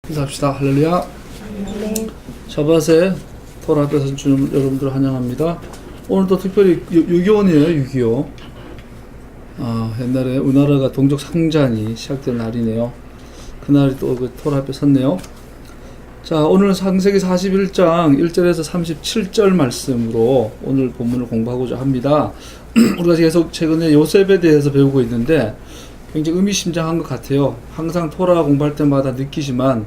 인사합시다. 할렐루야. 네. 샤밧에 토라 앞에서 주님 여러분들 환영합니다. 오늘도 특별히 6.25이에요. 6.25. 옛날에 우리나라가 동족 상잔이 시작된 날이네요. 그날이 또 그 토라 앞에 섰네요. 자, 오늘은 창세기 41장 1절에서 37절 말씀으로 오늘 본문을 공부하고자 합니다. 우리가 계속 최근에 요셉에 대해서 배우고 있는데 굉장히 의미심장한 것 같아요. 항상 토라 공부할 때마다 느끼지만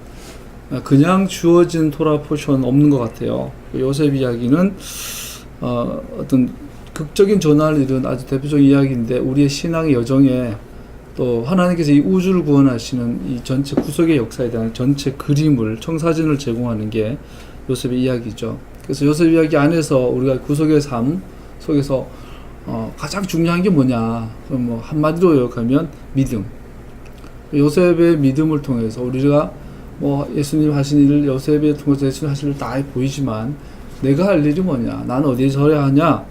그냥 주어진 토라 포션 없는 것 같아요. 요셉 이야기는 어떤 극적인 전환을 이룬 아주 대표적인 이야기인데 우리의 신앙의 여정에 또 하나님께서 이 우주를 구원하시는 이 전체 구속의 역사에 대한 전체 그림을 청사진을 제공하는 게 요셉의 이야기죠. 그래서 요셉 이야기 안에서 우리가 구속의 삶 속에서 가장 중요한 게 뭐냐? 그럼 뭐 한마디로 요약하면 믿음. 요셉의 믿음을 통해서 우리가 뭐 예수님 하신 일을 요셉에 통해서 예수님 하신 일을 다 보이지만 내가 할 일이 뭐냐? 나는 어디에 서야 하냐?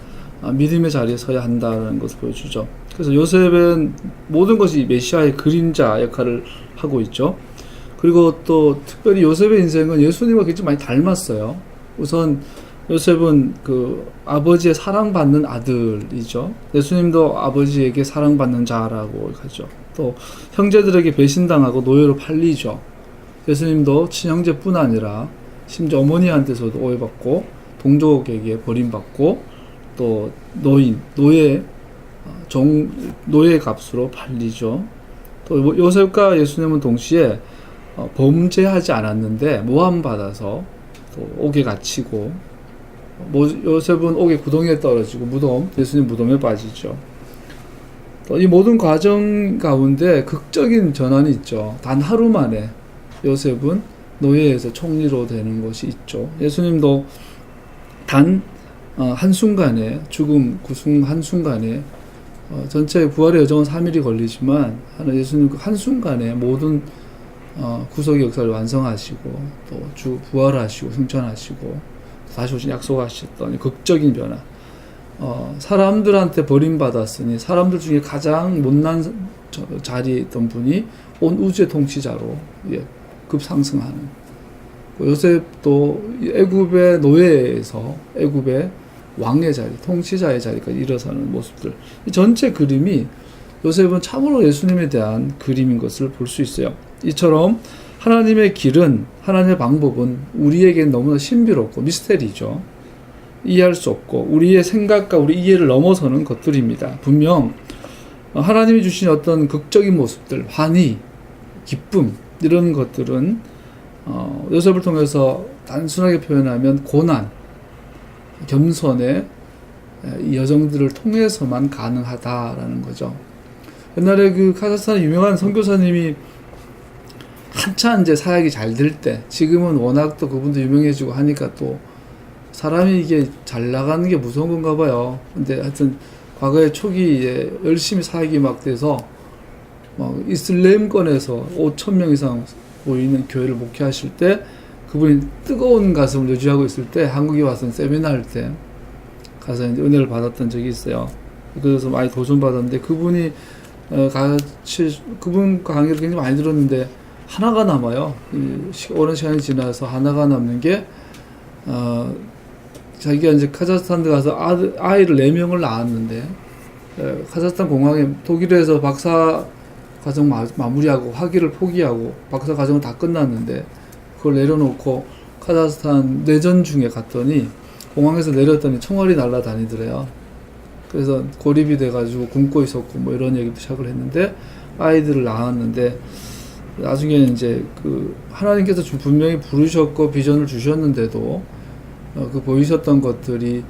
믿음의 자리에 서야 한다는 것을 보여주죠. 그래서 요셉은 모든 것이 메시아의 그림자 역할을 하고 있죠. 그리고 또 특별히 요셉의 인생은 예수님과 굉장히 많이 닮았어요. 우선 요셉은 그 아버지의 사랑받는 아들이죠. 예수님도 아버지에게 사랑받는 자라고 하죠. 또 형제들에게 배신당하고 노예로 팔리죠. 예수님도 친형제뿐 아니라 심지어 어머니한테서도 오해받고 동족에게 버림받고 또 노예 값으로 팔리죠. 또 요셉과 예수님은 동시에 범죄하지 않았는데 모함받아서 또 옥에 갇히고 요셉은 옥의 구덩이에 떨어지고 예수님 무덤에 빠지죠. 또 이 모든 과정 가운데 극적인 전환이 있죠. 단 하루 만에 요셉은 노예에서 총리로 되는 것이 있죠. 예수님도 단 한순간에 구승 한순간에 전체 부활의 여정은 3일이 걸리지만 예수님 그 한순간에 모든 구속의 역사를 완성하시고 또 부활하시고 승천하시고 다시 오신 약속하셨던 극적인 변화. 사람들한테 버림받았으니 사람들 중에 가장 못난 자리에 있던 분이 온 우주의 통치자로 급상승하는. 요셉도 애굽의 노예에서 애굽의 왕의 자리, 통치자의 자리까지 일어서는 모습들. 이 전체 그림이 요셉은 참으로 예수님에 대한 그림인 것을 볼 수 있어요. 이처럼 하나님의 길은, 하나님의 방법은 우리에겐 너무나 신비롭고 미스테리죠. 이해할 수 없고 우리의 생각과 우리 이해를 넘어서는 것들입니다. 분명 하나님이 주신 어떤 극적인 모습들, 환희, 기쁨 이런 것들은 요셉을 통해서 단순하게 표현하면 고난, 겸손의 이 여정들을 통해서만 가능하다라는 거죠. 옛날에 그 카자흐스탄의 유명한 선교사님이 한참 이제 사역이 잘 될 때, 지금은 워낙 또 그분도 유명해지고 하니까 또 사람이 이게 잘 나가는 게 무서운 건가 봐요. 근데 하여튼 과거에 초기에 열심히 사역이 막 돼서 막 이슬람권에서 5,000명 이상 모이는 교회를 목회하실 때 그분이 뜨거운 가슴을 유지하고 있을 때 한국에 와서 세미나 할 때 가서 이제 은혜를 받았던 적이 있어요. 그래서 많이 도전받았는데 그분 강의를 굉장히 많이 들었는데 하나가 남아요. 오랜 시간이 지나서 하나가 남는 게 자기가 이제 카자흐스탄에 가서 아이를 4명을 낳았는데 카자흐스탄 공항에 독일에서 박사 과정 마무리하고 학위를 포기하고 박사 과정은 다 끝났는데 그걸 내려놓고 카자흐스탄 내전 중에 갔더니 공항에서 내렸더니 총알이 날아다니더래요. 그래서 고립이 돼가지고 굶고 있었고 뭐 이런 얘기도 시작을 했는데 아이들을 낳았는데 나중에 이제 그 하나님께서 분명히 부르셨고 비전을 주셨는데도 그 보이셨던 것들이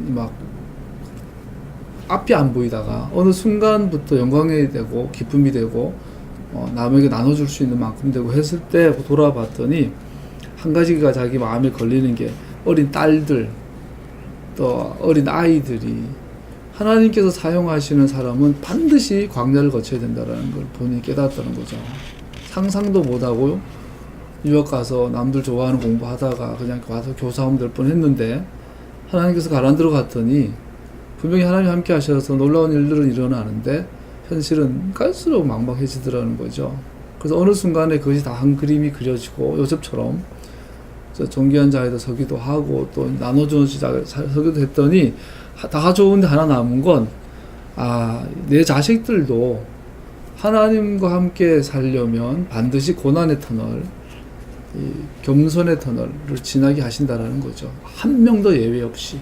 막 앞이 안 보이다가 어느 순간부터 영광이 되고 기쁨이 되고 남에게 나눠줄 수 있는 만큼 되고 했을 때 돌아봤더니 한 가지가 자기 마음에 걸리는 게 어린 딸들 또 어린 아이들이 하나님께서 사용하시는 사람은 반드시 광야를 거쳐야 된다는 걸 본인이 깨닫다는 거죠. 상상도 못하고 유학 가서 남들 좋아하는 공부하다가 그냥 와서 교사하면 될 뻔했는데 하나님께서 가란 들어갔더니 분명히 하나님 함께 하셔서 놀라운 일들은 일어나는데 현실은 갈수록 막막해지더라는 거죠. 그래서 어느 순간에 그것이 다 한 그림이 그려지고 요셉처럼 존귀한 자리에도 서기도 하고 또 나눠주는 자리에 서기도 했더니 다 좋은데 하나 남은 건 내 자식들도 하나님과 함께 살려면 반드시 고난의 터널, 이 겸손의 터널을 지나게 하신다라는 거죠. 한 명도 예외 없이.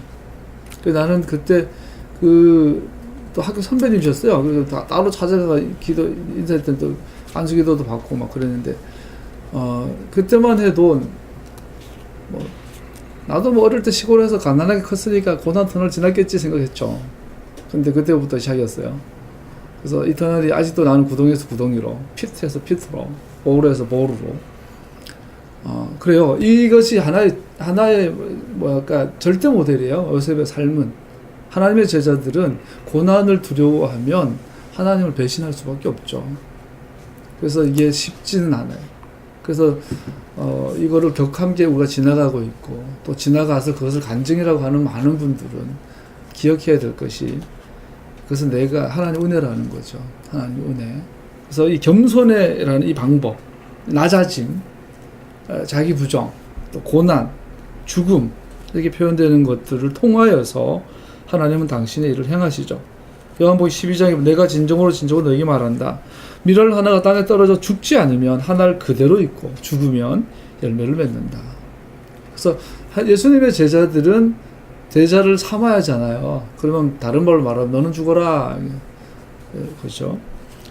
나는 그때 또 학교 선배님이셨어요. 그래서 따로 찾아가 인사할 때 또 안수기도도 받고 막 그랬는데, 그때만 해도 나도 어릴 때 시골에서 가난하게 컸으니까 고난 터널 지났겠지 생각했죠. 근데 그때부터 시작이었어요. 그래서 이 터널이 아직도 나는 구덩이에서 구덩이로, 피트에서 피트로, 보루에서 보루로. 그래요. 이것이 하나의 절대 모델이에요. 요셉의 삶은. 하나님의 제자들은 고난을 두려워하면 하나님을 배신할 수밖에 없죠. 그래서 이게 쉽지는 않아요. 그래서 이거를 격함게 우리가 지나가고 있고, 또 지나가서 그것을 간증이라고 하는 많은 분들은 기억해야 될 것이, 그것은 내가 하나님 은혜라는 거죠. 하나님 은혜. 그래서 이 겸손이라는 이 방법, 낮아짐, 자기 부정, 또 고난, 죽음, 이렇게 표현되는 것들을 통하여서 하나님은 당신의 일을 행하시죠. 요한복음 12장에 내가 진정으로 너에게 말한다. 밀을 하나가 땅에 떨어져 죽지 않으면 하나를 그대로 있고 죽으면 열매를 맺는다. 그래서 예수님의 제자들은 대자를 삼아야 하잖아요. 그러면 다른 말로 말하면 너는 죽어라. 그렇죠.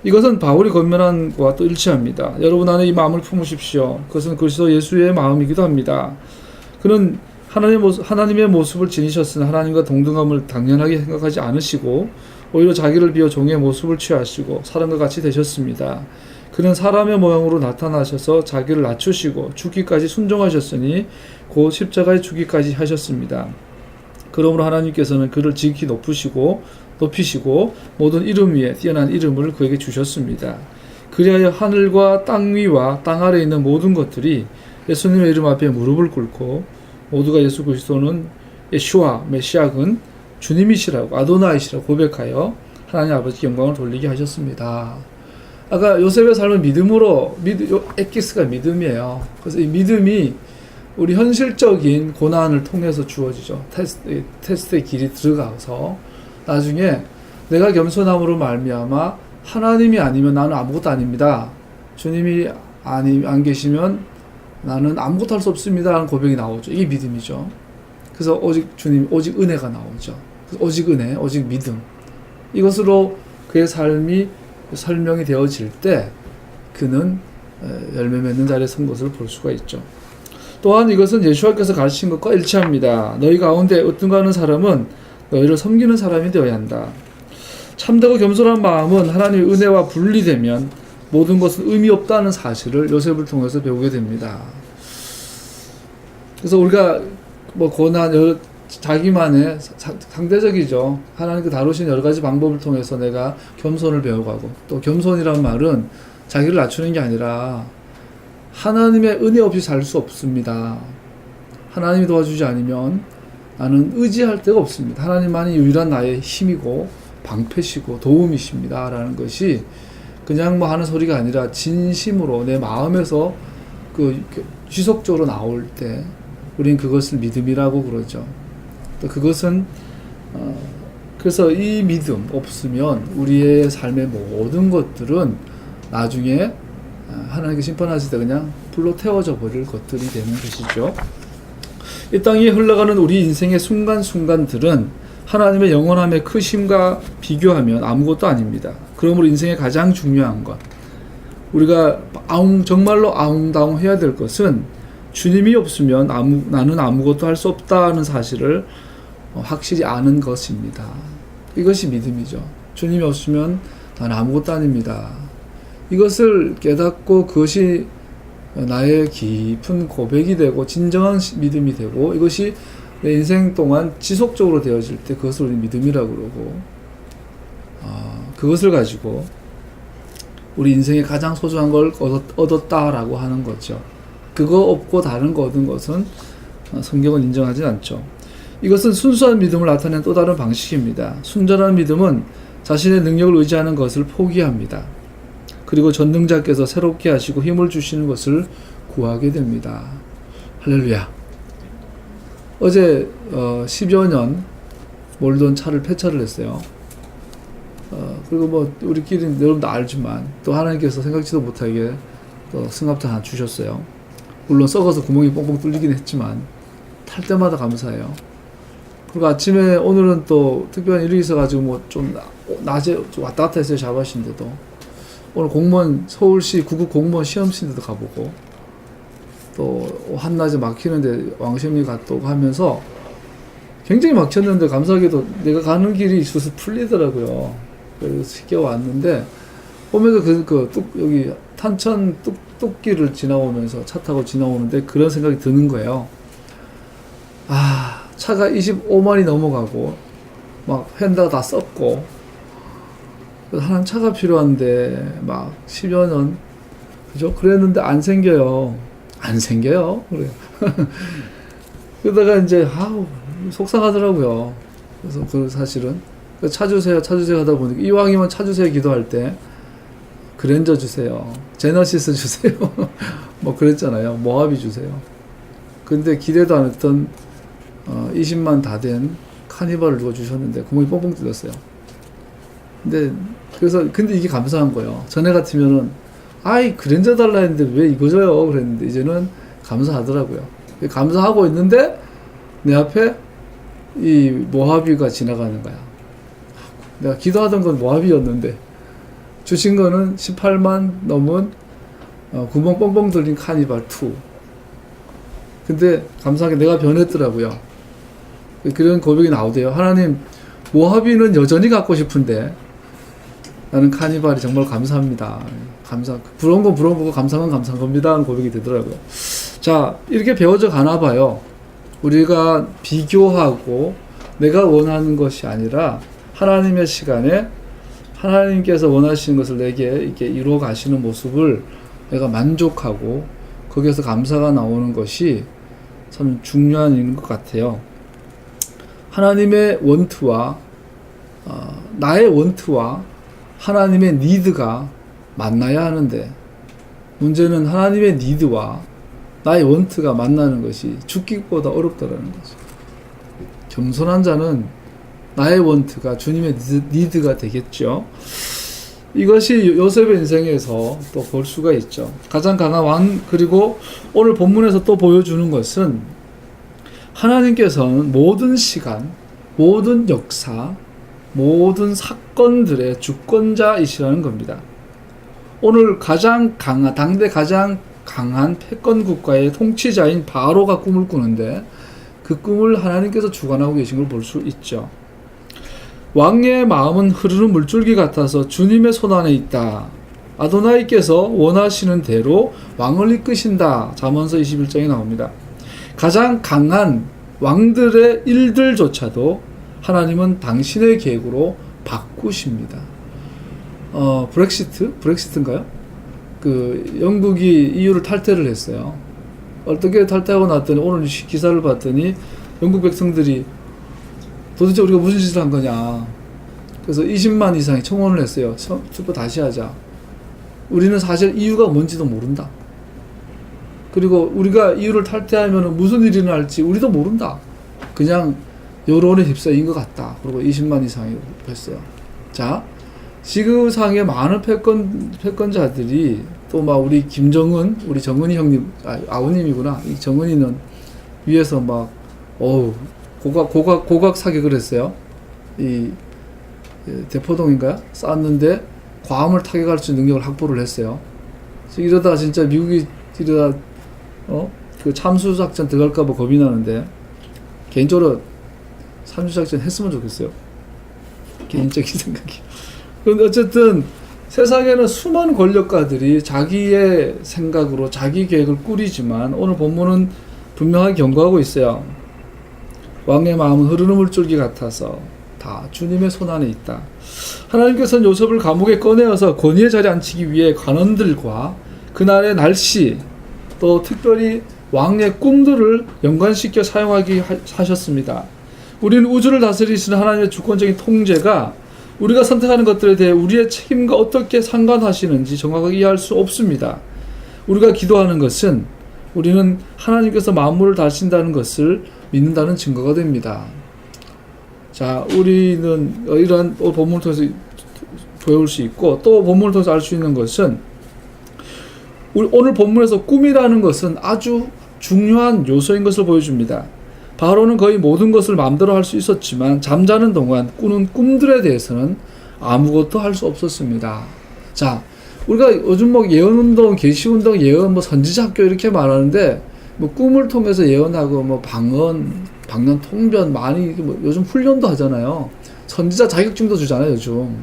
이것은 바울이 권면한 것과 또 일치합니다. 여러분 안에 이 마음을 품으십시오. 그것은 그리스도 예수의 마음이기도 합니다. 그는 하나님의 모습을 지니셨으나 하나님과 동등함을 당연하게 생각하지 않으시고 오히려 자기를 비워 종의 모습을 취하시고 사람과 같이 되셨습니다. 그는 사람의 모양으로 나타나셔서 자기를 낮추시고 죽기까지 순종하셨으니 곧 십자가에 죽기까지 하셨습니다. 그러므로 하나님께서는 그를 지극히 높이시고 모든 이름 위에 뛰어난 이름을 그에게 주셨습니다. 그리하여 하늘과 땅 위와 땅 아래에 있는 모든 것들이 예수님의 이름 앞에 무릎을 꿇고 모두가 예수 그리스도는 예슈아 메시아군 주님이시라고 아도나이시라고 고백하여 하나님 아버지 영광을 돌리게 하셨습니다. 아까 요셉의 삶은 에키스가 믿음이에요. 그래서 이 믿음이 우리 현실적인 고난을 통해서 주어지죠. 테스트의 길이 들어가서 나중에 내가 겸손함으로 말미암아 하나님이 아니면 나는 아무것도 아닙니다. 주님이 안 계시면 나는 아무것도 할 수 없습니다. 라는 고백이 나오죠. 이게 믿음이죠. 그래서 오직 주님, 오직 은혜가 나오죠. 오직 은혜, 오직 믿음. 이것으로 그의 삶이 설명이 되어질 때 그는 열매 맺는 자리에 선 것을 볼 수가 있죠. 또한 이것은 예수께서 가르친 것과 일치합니다. 너희 가운데 어떤가 하는 사람은 너희를 섬기는 사람이 되어야 한다. 참되고 겸손한 마음은 하나님의 은혜와 분리되면 모든 것은 의미 없다는 사실을 요셉을 통해서 배우게 됩니다. 그래서 우리가 고난, 자기만의 상대적이죠. 하나님께 다루신 여러 가지 방법을 통해서 내가 겸손을 배워가고, 또 겸손이란 말은 자기를 낮추는 게 아니라 하나님의 은혜 없이 살 수 없습니다. 하나님이 도와주지 않으면 나는 의지할 데가 없습니다. 하나님만이 유일한 나의 힘이고 방패시고 도움이십니다. 라는 것이 그냥 하는 소리가 아니라 진심으로 내 마음에서 지속적으로 나올 때 우린 그것을 믿음이라고 그러죠. 또 그것은 그래서 이 믿음 없으면 우리의 삶의 모든 것들은 나중에 하나님께 심판하실 때 그냥 불로 태워져 버릴 것들이 되는 것이죠. 이 땅에 흘러가는 우리 인생의 순간순간들은 하나님의 영원함의 크심과 비교하면 아무것도 아닙니다. 그러므로 인생의 가장 중요한 것, 우리가 정말로 아웅다웅 해야 될 것은 주님이 없으면 나는 아무것도 할 수 없다는 사실을 확실히 아는 것입니다. 이것이 믿음이죠. 주님이 없으면 나는 아무것도 아닙니다. 이것을 깨닫고 그것이 나의 깊은 고백이 되고 진정한 믿음이 되고 이것이 내 인생 동안 지속적으로 되어질 때 그것을 우리 믿음이라고 그러고 그것을 가지고 우리 인생의 가장 소중한 걸 얻었다라고 하는 거죠. 그거 없고 다른 거 얻은 것은 성경은 인정하지 않죠. 이것은 순수한 믿음을 나타내는 또 다른 방식입니다. 순전한 믿음은 자신의 능력을 의지하는 것을 포기합니다. 그리고 전능자께서 새롭게 하시고 힘을 주시는 것을 구하게 됩니다. 할렐루야. 어제 10여 년 몰던 차를 폐차를 했어요. 그리고 뭐 우리끼리 여러분도 알지만 또 하나님께서 생각지도 못하게 또 승합차 하나 주셨어요. 물론 썩어서 구멍이 뻥뻥 뚫리긴 했지만 탈 때마다 감사해요. 그리고 아침에 오늘은 또 특별한 일이 있어가지고 뭐 좀 낮에 왔다 갔다 했어요. 자바신데도 오늘 공무원 서울시 구급 공무원 시험신데도 가보고 또 한낮에 막히는데 왕십리 갔다 오고 하면서 굉장히 막혔는데 감사하게도 내가 가는 길이 있어서 풀리더라고요. 그래서 쉽게 왔는데 보면서 여기 탄천 뚝길을 지나오면서 차 타고 지나오는데 그런 생각이 드는 거예요. 차가 25만이 넘어가고 막 휀다가 다 썩고 하나는 차가 필요한데 막 10여 년 그죠? 그랬는데 안 생겨요. 그래요. 그러다가 이제 속상하더라고요. 그래서 그 사실은 차 주세요 하다 보니까 이왕이면 차 주세요 기도할 때 그랜저 주세요, 제너시스 주세요 뭐 그랬잖아요. 모하비 주세요. 근데 기대도 안 했던 20만 다 된 카니발을 누가 주셨는데 구멍이 뻥뻥 뚫렸어요. 근데 이게 감사한 거예요. 전에 같으면은 그랜저 달라 했는데 왜 이거 줘요 그랬는데 이제는 감사하더라고요. 감사하고 있는데 내 앞에 이 모하비가 지나가는 거야. 내가 기도하던 건 모하비였는데 주신 거는 18만 넘은 구멍 뻥뻥 뚫린 카니발 2. 근데 감사하게 내가 변했더라고요. 그런 고백이 나오대요. 하나님, 모하비는 여전히 갖고 싶은데 나는 카니발이 정말 감사합니다. 부러운 건 부러운 거고 감사한 건 감사한 겁니다 하는 고백이 되더라고요. 자, 이렇게 배워져 가나 봐요. 우리가 비교하고 내가 원하는 것이 아니라 하나님의 시간에 하나님께서 원하시는 것을 내게 이렇게 이루어 가시는 모습을 내가 만족하고 거기에서 감사가 나오는 것이 참 중요한 일인 것 같아요. 하나님의 원트와 나의 원트와 하나님의 니드가 만나야 하는데 문제는 하나님의 니드와 나의 원트가 만나는 것이 죽기보다 어렵다라는 거죠. 겸손한 자는 나의 원트가 주님의 니드가 되겠죠. 이것이 요셉의 인생에서 또 볼 수가 있죠. 가장 강한 왕, 그리고 오늘 본문에서 또 보여주는 것은 하나님께서는 모든 시간, 모든 역사, 모든 사건들의 주권자이시라는 겁니다. 오늘 당대 가장 강한 패권 국가의 통치자인 바로가 꿈을 꾸는데 그 꿈을 하나님께서 주관하고 계신 걸 볼 수 있죠. 왕의 마음은 흐르는 물줄기 같아서 주님의 손안에 있다. 아도나이께서 원하시는 대로 왕을 이끄신다. 잠언서 21장에 나옵니다. 가장 강한 왕들의 일들조차도 하나님은 당신의 계획으로 바꾸십니다. 브렉시트인가요? 영국이 EU를 탈퇴를 했어요. 어떻게 탈퇴하고 났더니 오늘 기사를 봤더니 영국 백성들이 도대체 우리가 무슨 짓을 한 거냐. 그래서 20만 이상이 청원을 했어요. 투표 다시 하자. 우리는 사실 이유가 뭔지도 모른다. 그리고 우리가 이유를 탈퇴하면 무슨 일이 일어날지 우리도 모른다. 그냥 여론에 휩싸인 것 같다. 그리고 20만 이상이 했어요. 자, 지구상의 많은 패권자들이 또 막 우리 김정은, 우리 정은이 형님, 아우님이구나. 이 정은이는 위에서 막 고각 사격을 했어요. 이 대포동인가요? 쐈는데 괌을 타격할 수 있는 능력을 확보를 했어요. 이러다 진짜 미국이 그 참수작전 들어갈까봐 겁이 나는데 개인적으로 참수작전 했으면 좋겠어요. 개인적인 생각이. 그런데 어쨌든 세상에는 수많은 권력가들이 자기의 생각으로 자기 계획을 꾸리지만 오늘 본문은 분명하게 경고하고 있어요. 왕의 마음은 흐르는 물줄기 같아서 다 주님의 손안에 있다. 하나님께서는 요셉을 감옥에 꺼내어서 권위의 자리에 앉히기 위해 관원들과 그날의 날씨 또 특별히 왕의 꿈들을 연관시켜 사용하기 하셨습니다. 우리는 우주를 다스리시는 하나님의 주권적인 통제가 우리가 선택하는 것들에 대해 우리의 책임과 어떻게 상관하시는지 정확하게 이해할 수 없습니다. 우리가 기도하는 것은 우리는 하나님께서 만물을 다스린다는 것을 믿는다는 증거가 됩니다. 자, 우리는 이러한 본문을 통해서 배울 수 있고, 또 본문을 통해서 알 수 있는 것은 오늘 본문에서 꿈이라는 것은 아주 중요한 요소인 것을 보여줍니다. 바로는 거의 모든 것을 마음대로 할 수 있었지만 잠자는 동안 꾸는 꿈들에 대해서는 아무것도 할 수 없었습니다. 자, 우리가 요즘 뭐 예언운동, 계시운동, 예언, 뭐 선지자학교 이렇게 말하는데, 뭐 꿈을 통해서 예언하고 뭐 방언 통변 많이 뭐 요즘 훈련도 하잖아요. 선지자 자격증도 주잖아요, 요즘.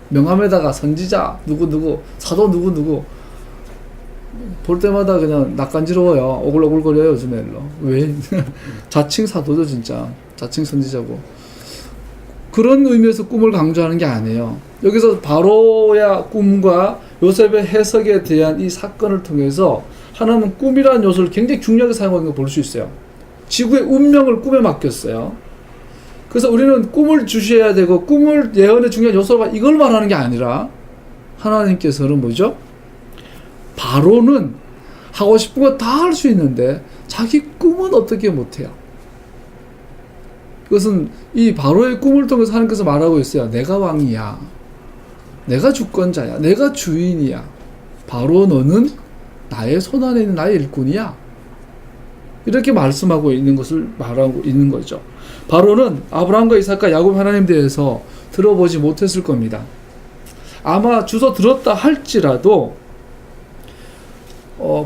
명함에다가 선지자 누구 사도 누구 볼 때마다 그냥 낯간지러워요. 오글오글거려요, 요즘에. 일로. 왜? 자칭 사도죠, 진짜. 자칭 선지자고. 그런 의미에서 꿈을 강조하는 게 아니에요. 여기서 바로의 꿈과 요셉의 해석에 대한 이 사건을 통해서 하나님은 꿈이라는 요소를 굉장히 중요하게 사용하는 걸 볼 수 있어요. 지구의 운명을 꿈에 맡겼어요. 그래서 우리는 꿈을 주셔야 되고, 꿈을 예언의 중요한 요소로 이걸 말하는 게 아니라, 하나님께서는 뭐죠? 바로는 하고 싶은 거 다 할 수 있는데 자기 꿈은 어떻게 못해요? 그것은 이 바로의 꿈을 통해서 하나님께서 말하고 있어요. 내가 왕이야. 내가 주권자야. 내가 주인이야. 바로 너는 나의 손안에 있는 나의 일꾼이야. 이렇게 말씀하고 있는 것을 말하고 있는 거죠. 바로는 아브라함과 이삭과 야곱 하나님 대해서 들어보지 못했을 겁니다. 아마 주소 들었다 할지라도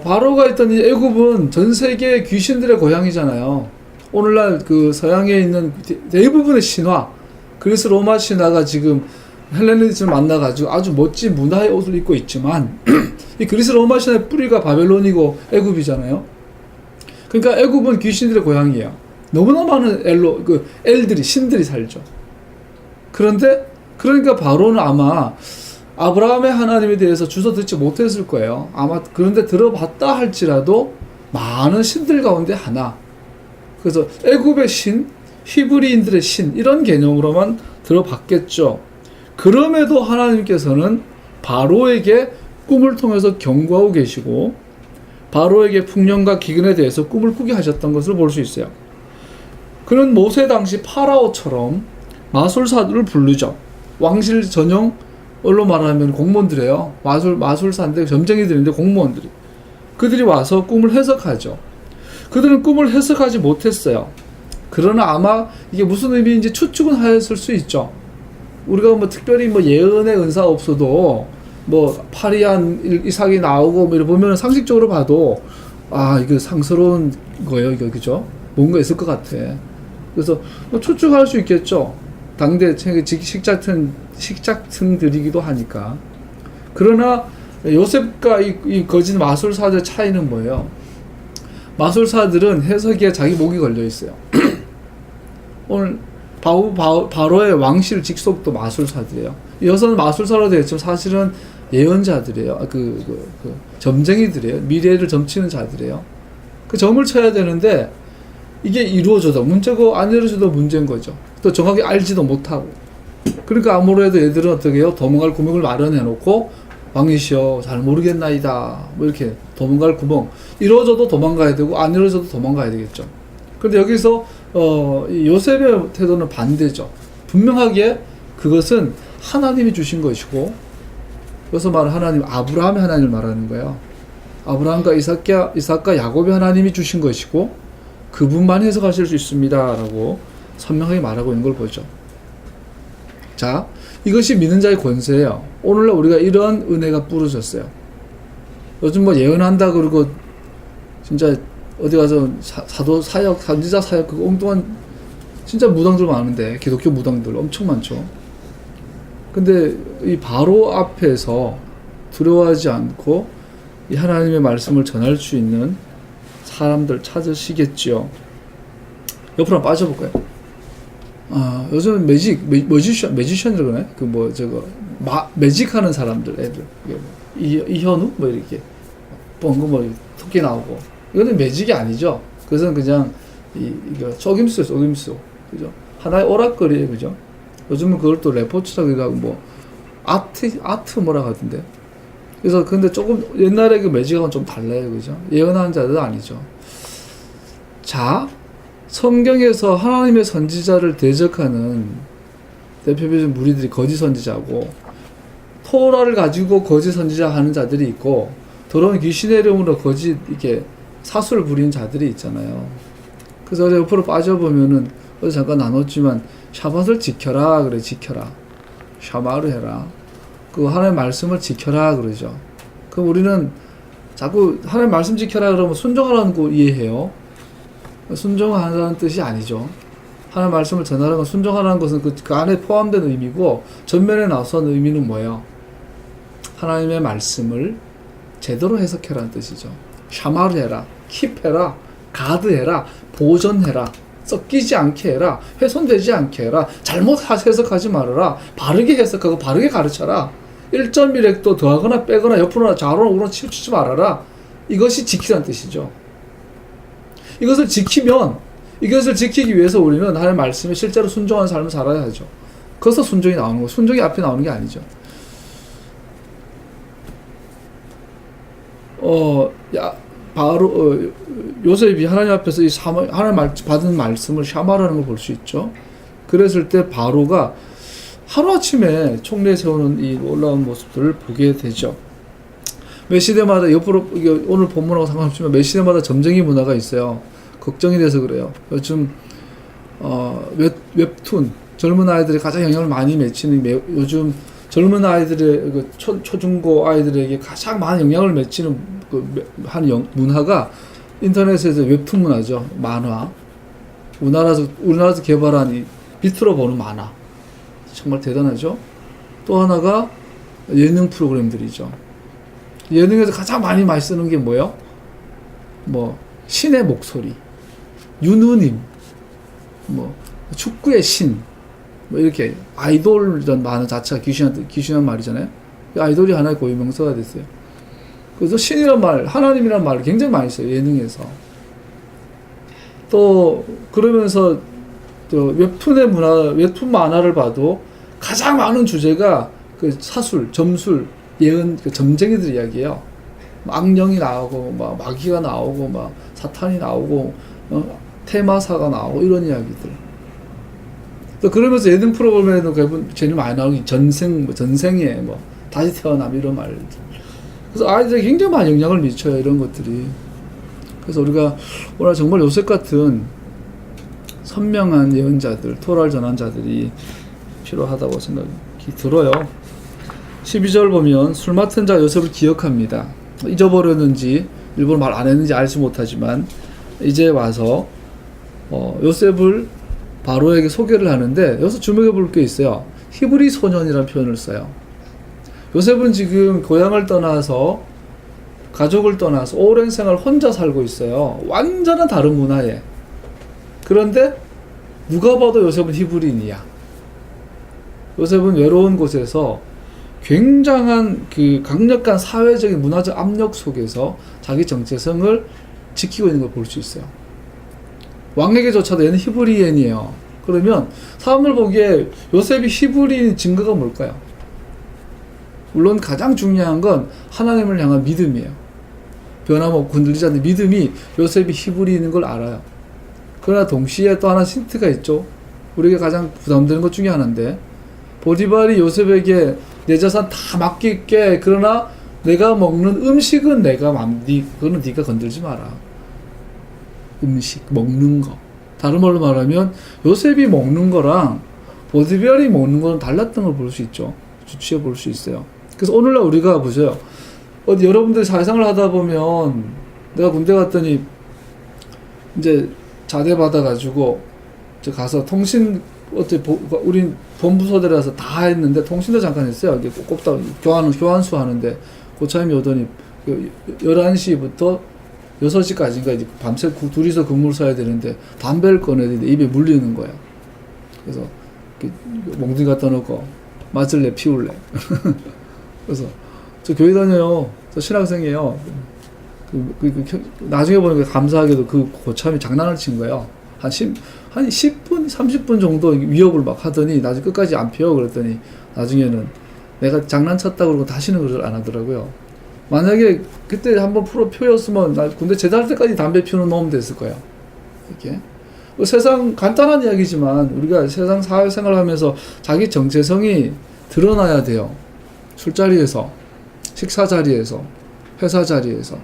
바로가 있던 이 애굽은 전 세계 귀신들의 고향이잖아요. 오늘날 그 서양에 있는 대부분의 신화, 그리스 로마 신화가 지금 헬레니즘을 만나가지고 아주 멋진 문화의 옷을 입고 있지만 이 그리스 로마 신화의 뿌리가 바벨론이고 애굽이잖아요. 그러니까 애굽은 귀신들의 고향이에요. 너무나 많은 엘들이 신들이 살죠. 그러니까 바로는 아마 아브라함의 하나님에 대해서 주소 듣지 못했을 거예요. 아마 그런데 들어봤다 할지라도 많은 신들 가운데 하나. 그래서 애굽의 신, 히브리인들의 신 이런 개념으로만 들어봤겠죠. 그럼에도 하나님께서는 바로에게 꿈을 통해서 경고하고 계시고 바로에게 풍년과 기근에 대해서 꿈을 꾸게 하셨던 것을 볼 수 있어요. 그는 모세 당시 파라오처럼 마술사들을 부르죠. 왕실 전용 얼로 말하면 공무원들이에요. 마술사인데 점쟁이들인데 공무원들이. 그들이 와서 꿈을 해석하죠. 그들은 꿈을 해석하지 못했어요. 그러나 아마 이게 무슨 의미인지 추측은 하였을 수 있죠. 우리가 뭐 특별히 뭐 예언의 은사 없어도 뭐 파리한 이삭이 나오고 뭐 이렇게 보면 상식적으로 봐도 아 이거 상스러운 거예요, 이거 그죠? 뭔가 있을 것 같아. 그래서 뭐 추측할 수 있겠죠. 당대 식작층들이기도 하니까. 그러나 요셉과 이 거짓 마술사들의 차이는 뭐예요? 마술사들은 해석에 자기 목이 걸려 있어요. 오늘 바로의 왕실 직속도 마술사들이에요. 여서는 마술사로 되어 있지만 사실은 예언자들이에요. 점쟁이들이에요. 미래를 점치는 자들이에요. 그 점을 쳐야 되는데 이게 이루어져도 문제고 안 이루어져도 문제인 거죠. 또 정확히 알지도 못하고. 그러니까 아무래도 얘들은 어떻게 해요? 도망갈 구멍을 마련해 놓고 왕이시여 잘 모르겠나이다. 뭐 이렇게 도망갈 구멍. 이루어져도 도망가야 되고 안 이루어져도 도망가야 되겠죠. 그런데 여기서 요셉의 태도는 반대죠. 분명하게 그것은 하나님이 주신 것이고 여기서 말하는 하나님, 아브라함의 하나님을 말하는 거예요. 아브라함과 이삭과 야곱의 하나님이 주신 것이고 그분만 해석하실 수 있습니다. 라고 선명하게 말하고 있는 걸 보죠. 자, 이것이 믿는 자의 권세예요. 오늘날 우리가 이런 은혜가 부러졌어요. 요즘 뭐 예언한다 그러고 진짜 어디 가서 사도 사역, 선지자 사역 그 엉뚱한 진짜 무당들 많은데 기독교 무당들 엄청 많죠. 근데 이 바로 앞에서 두려워하지 않고 이 하나님의 말씀을 전할 수 있는 사람들 찾으시겠지요. 옆으로 한번 빠져볼까요? 아, 요즘 매지션이라고 그러네? 매직 하는 사람들, 애들. 이현우? 뭐 이렇게. 뻥거 뭐, 토끼 나오고. 이거는 매직이 아니죠. 그것은 그냥, 이거, 속임수. 그죠? 하나의 오락거리예요, 그죠? 요즘은 그걸 또 레포츠라고 하고 뭐 아트 뭐라 하던데. 그래서 근데 조금 옛날에 그 매직하고는 좀 달라요, 그죠? 예언하는 자들은 아니죠. 자, 성경에서 하나님의 선지자를 대적하는 대표적인 무리들이 거짓 선지자고, 토라를 가지고 거짓 선지자 하는 자들이 있고, 더러운 귀신의 이름으로 거짓 이게 사수를 부리는 자들이 있잖아요. 그래서 옆으로 빠져보면은 어제 잠깐 나눴지만 샤밧을 지켜라 그래. 지켜라. 샤마를 해라. 그 하나님의 말씀을 지켜라 그러죠. 그럼 우리는 자꾸 하나님의 말씀 지켜라 그러면 순종하라는 거 이해해요. 순종하라는 뜻이 아니죠. 하나님의 말씀을 전하라는 건, 순종하라는 것은 그 안에 포함된 의미고, 전면에 나선 의미는 뭐예요? 하나님의 말씀을 제대로 해석해라는 뜻이죠. 샤마를 해라, 킵해라, 가드해라, 보존해라, 섞이지 않게 해라, 훼손되지 않게 해라, 잘못 해석하지 말아라, 바르게 해석하고 바르게 가르쳐라, 1.1획도 더하거나 빼거나 옆으로나 좌우로나 우로나 치우치지 말아라. 이것이 지키라는 뜻이죠. 이것을 지키기 위해서 우리는 하나님의 말씀에 실제로 순종하는 삶을 살아야 하죠. 그래서 순종이 나오는 거, 순종이 앞에 나오는 게 아니죠. 요셉이 하나님 앞에서 하나님 받은 말씀을 샤마라는 걸 볼 수 있죠. 그랬을 때 바로가 하루아침에 총리에 세우는 이 놀라운 모습들을 보게 되죠. 매 시대마다 옆으로, 오늘 본문하고 상관없지만 매 시대마다 점쟁이 문화가 있어요. 걱정이 돼서 그래요. 요즘 웹툰, 젊은 아이들이 가장 영향을 많이 미치는, 요즘 젊은 아이들의 그 초중고 아이들에게 가장 많은 영향을 미치는 한 문화가 인터넷에서 웹툰 문화죠. 만화. 우리나라에서 개발한 이 비트로 보는 만화. 정말 대단하죠. 또 하나가 예능 프로그램들이죠. 예능에서 가장 많이 쓰는 게 뭐예요? 뭐 신의 목소리, 윤우님, 뭐 축구의 신, 뭐 이렇게 아이돌이란 단어 자체가 귀신한 말이잖아요. 아이돌이 하나의 고유명사가 됐어요. 그래서 신이란 말, 하나님이란 말을 굉장히 많이 써요, 예능에서. 또 그러면서 또 웹툰 만화를 봐도 가장 많은 주제가 그 사술, 점술, 예언, 그 점쟁이들 이야기예요. 악령이 나오고, 막 마귀가 나오고, 막 사탄이 나오고, 테마사가 나오고, 이런 이야기들. 또 그러면서 예능 프로그램에도 대부분 제일 많이 나오는 게 전생에 다시 태어남, 이런 말들. 그래서 아이들에게 굉장히 많은 영향을 미쳐요, 이런 것들이. 그래서 우리가 오늘 정말 요셉 같은 선명한 예언자들, 토라를 전한 자들이 필요하다고 생각이 들어요. 12절 보면 술 맡은 자 요셉을 기억합니다. 잊어버렸는지 일부러 말 안 했는지 알지 못하지만 이제 와서 요셉을 바로에게 소개를 하는데, 여기서 주목해 볼 게 있어요. 히브리 소년이라는 표현을 써요. 요셉은 지금 고향을 떠나서, 가족을 떠나서 오랜 생활 혼자 살고 있어요. 완전한 다른 문화에. 그런데 누가 봐도 요셉은 히브리인이야. 요셉은 외로운 곳에서 굉장한 그 강력한 사회적인 문화적 압력 속에서 자기 정체성을 지키고 있는 걸 볼 수 있어요. 왕에게조차도 얘는 히브리인이에요. 그러면 사람들 보기에 요셉이 히브리인 증거가 뭘까요? 물론 가장 중요한 건 하나님을 향한 믿음이에요. 변함없고 흔들리지 않는 믿음이 요셉이 히브리인인 걸 알아요. 그러나 동시에 또 하나 힌트가 있죠. 우리에게 가장 부담되는 것 중에 하나인데, 보디발이 요셉에게 내 자산 다 맡길게, 그러나 내가 먹는 음식은 그거는 네가 건들지 마라. 음식, 먹는 거. 다른 말로 말하면 요셉이 먹는 거랑 보디발이 먹는 거는 달랐던 걸 볼 수 있죠. 주치해 볼 수 있어요. 그래서 오늘날 우리가 보세요. 여러분들이 사회생활 하다 보면, 내가 군대 갔더니 이제 자대 받아가지고 가서 통신, 우린 본부소대라서 다 했는데 통신도 잠깐 했어요. 이게 꼽다 교환수 하는데 고참이 오더니 11시부터 6시까지인가 이제 밤새 둘이서 근무를 써야 되는데 담배를 꺼내야 되는데 입에 물리는 거야. 그래서 몽둥이 갖다 놓고 맞을래 피울래. 그래서 저 교회 다녀요. 저 신학생이에요. 나중에 보니까 감사하게도 그 고참이 장난을 친 거예요. 한 한 10분, 30분 정도 위협을 막 하더니 나중에 끝까지 안 피워 그랬더니 나중에는 내가 장난쳤다 그러고 다시는 그걸 안 하더라고요. 만약에 그때 한번 피웠으면 나 군대 제대할 때까지 담배 피우는 놈 됐을 거야. 이렇게. 세상 간단한 이야기지만 우리가 세상 사회생활을 하면서 자기 정체성이 드러나야 돼요. 술자리에서, 식사 자리에서, 회사 자리에서.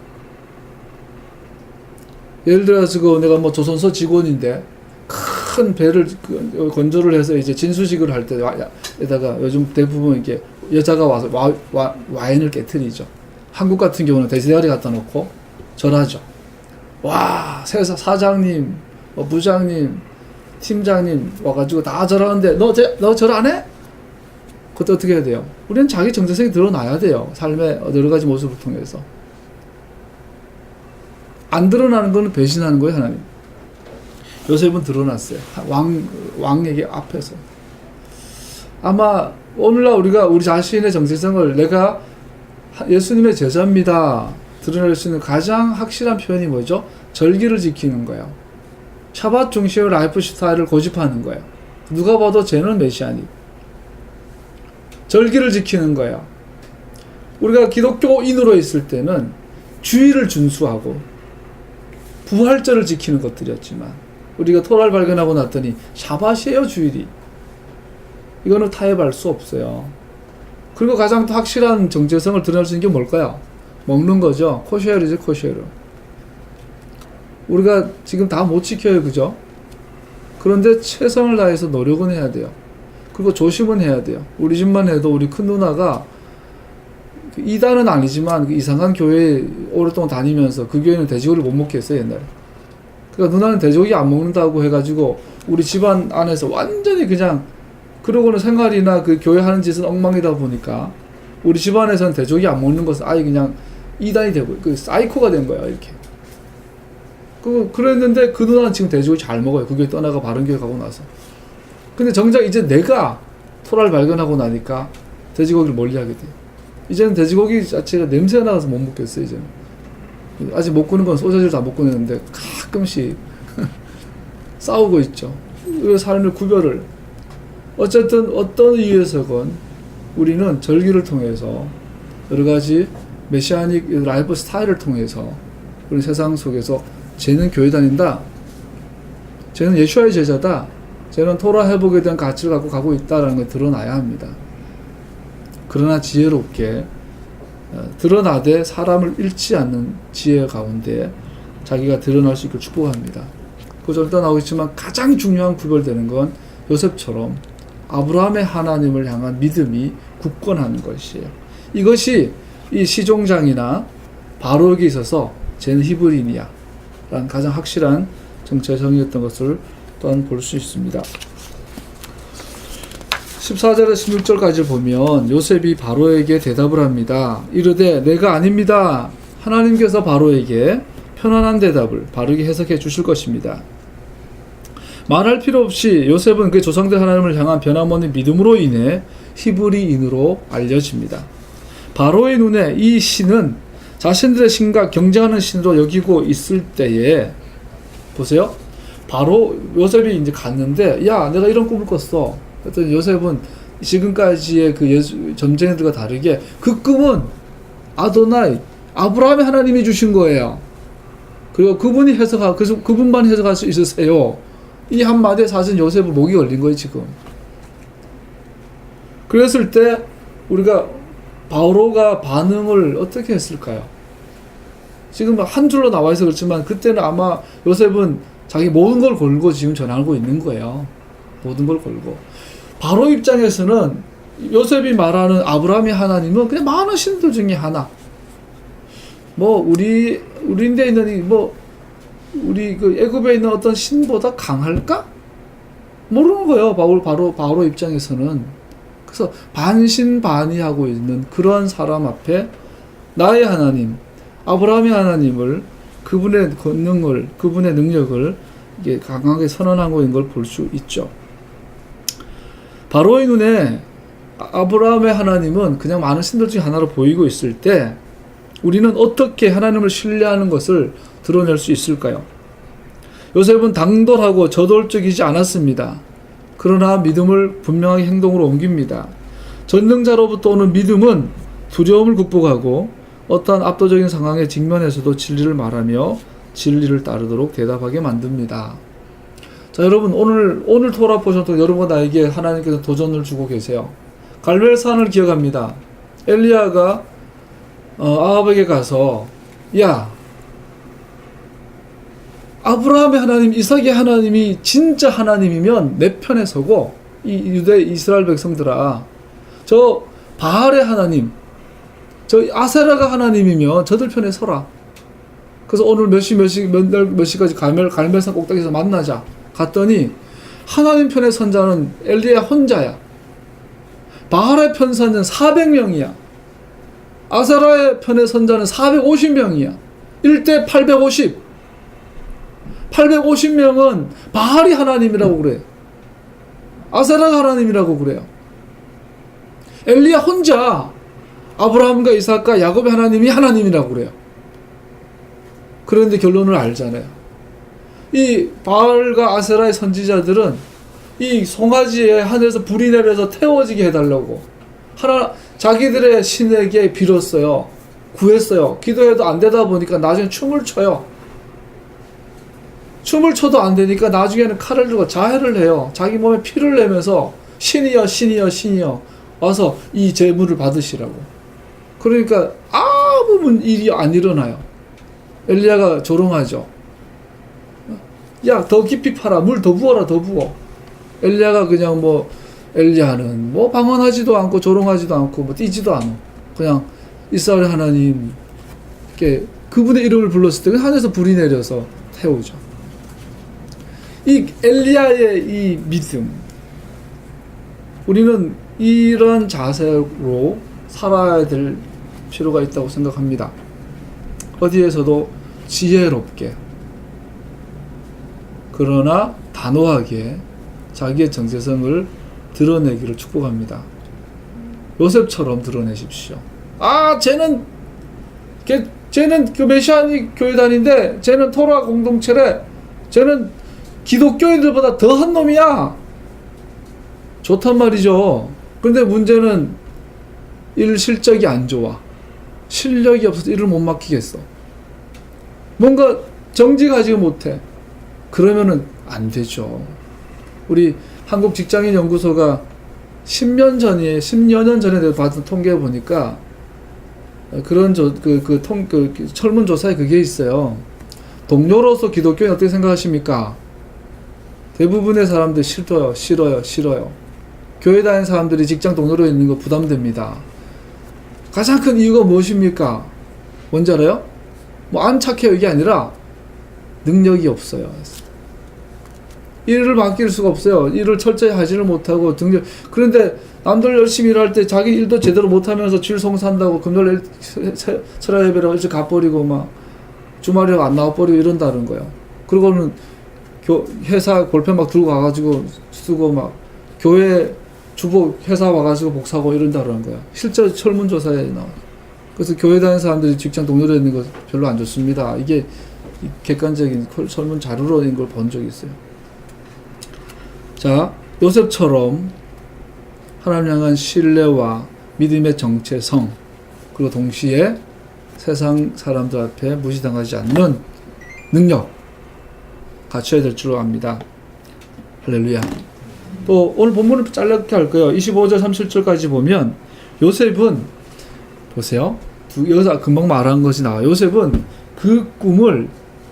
예를 들어서 내가 뭐 조선소 직원인데 큰 배를 건조를 해서 이제 진수식을 할 때에다가 요즘 대부분 이렇게 여자가 와서 와인을 깨트리죠. 한국 같은 경우는 대대가리 갖다 놓고 절하죠. 와, 사장님, 부장님, 팀장님 와가지고 다 절하는데 너 절 안 해? 그때 어떻게 해야 돼요? 우리는 자기 정체성이 드러나야 돼요. 삶의 여러 가지 모습을 통해서. 안 드러나는 거는 배신하는 거예요, 하나님. 요셉은 드러났어요. 왕에게 앞에서. 아마 오늘날 우리가 우리 자신의 정체성을 내가 예수님의 제자입니다. 드러낼 수 있는 가장 확실한 표현이 뭐죠? 절기를 지키는 거예요. 샤밧 중심의 라이프 스타일을 고집하는 거예요. 누가 봐도 쟤는 메시아니. 절기를 지키는 거예요. 우리가 기독교인으로 있을 때는 주의를 준수하고 부활절을 지키는 것들이었지만 우리가 토라를 발견하고 났더니 샤밧이에요, 주일이. 이거는 타협할 수 없어요. 그리고 가장 확실한 정체성을 드러낼 수 있는 게 뭘까요? 먹는 거죠. 코쉐르죠, 코쉐르. 우리가 지금 다 못 지켜요, 그죠? 그런데 최선을 다해서 노력은 해야 돼요. 그리고 조심은 해야 돼요. 우리 집만 해도 우리 큰 누나가 이단은 아니지만 이상한 교회에 오랫동안 다니면서 그 교회는 돼지고기를 못 먹게 했어요, 옛날에. 그러니까 누나는 돼지고기 안 먹는다고 해가지고 우리 집안 안에서 완전히 그냥 그러고는 생활이나 그 교회 하는 짓은 엉망이다 보니까 우리 집안에서는 돼지고기 안 먹는 것은 아예 그냥 이단이 되고 그 사이코가 된 거예요, 이렇게. 그랬는데 그 누나는 지금 돼지고기 잘 먹어요. 그 교회 떠나가 바른 교회 가고 나서. 근데 정작 이제 내가 토라를 발견하고 나니까 돼지고기를 멀리하게 돼요. 이제는 돼지고기 자체가 냄새가 나서 못 먹겠어요, 이제는. 아직 못 구는 건 소세지를 다 못 구는데 가끔씩 싸우고 있죠. 그 삶의 구별을. 어쨌든 어떤 이유에서건 우리는 절기를 통해서 여러 가지 메시아닉 라이프 스타일을 통해서 우리 세상 속에서 쟤는 교회 다닌다. 쟤는 예수와의 제자다. 쟤는 토라 회복에 대한 가치를 갖고 가고 있다는 걸 드러나야 합니다. 그러나 지혜롭게 드러나되 사람을 잃지 않는 지혜 가운데 자기가 드러날 수 있길 축복합니다. 그 좀 이따 나오겠지만 가장 중요한 구별되는 건 요셉처럼 아브라함의 하나님을 향한 믿음이 굳건한 것이에요. 이것이 이 시종장이나 바로에게 있어서 쟤는 히브리인이야 라는 가장 확실한 정체성이었던 것을 또한 볼 수 있습니다. 14절에서 16절까지 보면 요셉이 바로에게 대답을 합니다. 이르되 내가 아닙니다. 하나님께서 바로에게 편안한 대답을 바르게 해석해 주실 것입니다. 말할 필요 없이 요셉은 그 조상들 하나님을 향한 변함없는 믿음으로 인해 히브리인으로 알려집니다. 바로의 눈에 이 신은 자신들의 신과 경쟁하는 신으로 여기고 있을 때에 보세요. 바로 요셉이 이제 갔는데 야 내가 이런 꿈을 꿨어. 그랬더니 요셉은 지금까지의 그 전쟁들과 다르게 그 꿈은 아도나이 아브라함의 하나님이 주신 거예요. 그리고 그분이 그분만 해석할 수 있으세요. 이 한마디에 사실 요셉은 목이 걸린 거예요, 지금. 그랬을 때 우리가 바로가 반응을 어떻게 했을까요? 지금 한 줄로 나와 있어 그렇지만 그때는 아마 요셉은 자기 모든 걸 걸고 지금 전하고 있는 거예요. 모든 걸 걸고. 바로 입장에서는 요셉이 말하는 아브라함의 하나님은 그냥 많은 신들 중에 하나. 우리인데 있는 우리 그 애굽에 있는 어떤 신보다 강할까? 모르는 거예요. 바로 입장에서는. 그래서 반신반의하고 있는 그러한 사람 앞에 나의 하나님, 아브라함의 하나님을 그분의 권능을, 그분의 능력을 이게 강하게 선언하고 있는 걸 볼 수 있죠. 바로의 눈에 아브라함의 하나님은 그냥 많은 신들 중에 하나로 보이고 있을 때 우리는 어떻게 하나님을 신뢰하는 것을 드러낼 수 있을까요? 요셉은 당돌하고 저돌적이지 않았습니다. 그러나 믿음을 분명하게 행동으로 옮깁니다. 전능자로부터 오는 믿음은 두려움을 극복하고 어떠한 압도적인 상황에 직면해서도 진리를 말하며 진리를 따르도록 대답하게 만듭니다. 자, 여러분, 오늘 토라 포션 통 여러분과 나에게 하나님께서 도전을 주고 계세요. 갈멜산을 기억합니다. 엘리야가 아합에게 가서, 야, 아브라함의 하나님, 이삭의 하나님이 진짜 하나님이면 내 편에 서고, 이 유대 이스라엘 백성들아, 저 바알의 하나님, 저 아세라가 하나님이면 저들 편에 서라. 그래서 오늘 몇 시까지 갈멜산 꼭대기에서 만나자. 갔더니 하나님 편에 선 자는 엘리야 혼자야. 바알의 편 선 자는 400명이야. 아세라의 편에 선 자는 450명이야. 1대 850. 850명은 바알이 하나님이라고 그래. 아세라가 하나님이라고 그래요. 엘리야 혼자 아브라함과 이삭과 야곱의 하나님이 하나님이라고 그래요. 그런데 결론을 알잖아요. 이 바알과 아세라의 선지자들은 이 송아지에 하늘에서 불이 내려서 태워지게 해달라고 자기들의 신에게 빌었어요. 구했어요. 기도해도 안 되다 보니까 나중에 춤을 춰요. 춤을 춰도 안 되니까 나중에는 칼을 들고 자해를 해요. 자기 몸에 피를 내면서 신이여 신이여 신이여 와서 이 제물을 받으시라고. 그러니까 아무 일이 안 일어나요. 엘리야가 조롱하죠. 야, 더 깊이 파라. 물 더 부어라. 더 부어. 엘리야가 그냥 엘리야는 방언하지도 않고 조롱하지도 않고 뛰지도 않아. 그냥 이스라엘 하나님 그분의 이름을 불렀을 때 하늘에서 불이 내려서 태우죠. 이 엘리야의 이 믿음, 우리는 이런 자세로 살아야 될 필요가 있다고 생각합니다. 어디에서도 지혜롭게, 그러나 단호하게 자기의 정체성을 드러내기를 축복합니다. 요셉처럼 드러내십시오. 쟤는 그 메시아닉 교회단인데, 쟤는 토라 공동체래, 쟤는 기독교인들보다 더한 놈이야. 좋단 말이죠. 근데 문제는 실적이 안 좋아. 실력이 없어서 일을 못 맡기겠어. 뭔가 정직하지 못해. 그러면은 안 되죠. 우리 한국직장인연구소가 10년 전에 받은 통계에 보니까 그런 설문조사에 그게 있어요. 동료로서 기독교인 어떻게 생각하십니까? 대부분의 사람들 싫어요. 교회 다니는 사람들이 직장 동료로 있는 거 부담됩니다. 가장 큰 이유가 무엇입니까? 뭔지 알아요? 안 착해요 이게 아니라 능력이 없어요. 일을 맡길 수가 없어요. 일을 철저히 하지를 못하고 그런데 남들 열심히 일할 때 자기 일도 제대로 못하면서 주일 송사한다고 금요일 설화 예배라고 일찍 가버리고 주말에 안 나와버리고 이런다는 거예요. 그리고는 회사 볼펜 들고 가가지고 쓰고 교회 주보 회사 와가지고 복사하고 이런다는 거야. 실제 설문조사에 나와. 그래서 교회 다니는 사람들이 직장 동료로 있는 거 별로 안 좋습니다. 이게 객관적인 설문 자료로 있는 걸 본 적이 있어요. 자, 요셉처럼 하나님 향한 신뢰와 믿음의 정체성, 그리고 동시에 세상 사람들 앞에 무시당하지 않는 능력 갖춰야 될 줄 압니다. 할렐루야. 또 오늘 본문을 짧게 할 거예요. 25절 37절까지 보면 요셉은 보세요. 여기서 금방 말한 것이 나와요. 요셉은 그 꿈을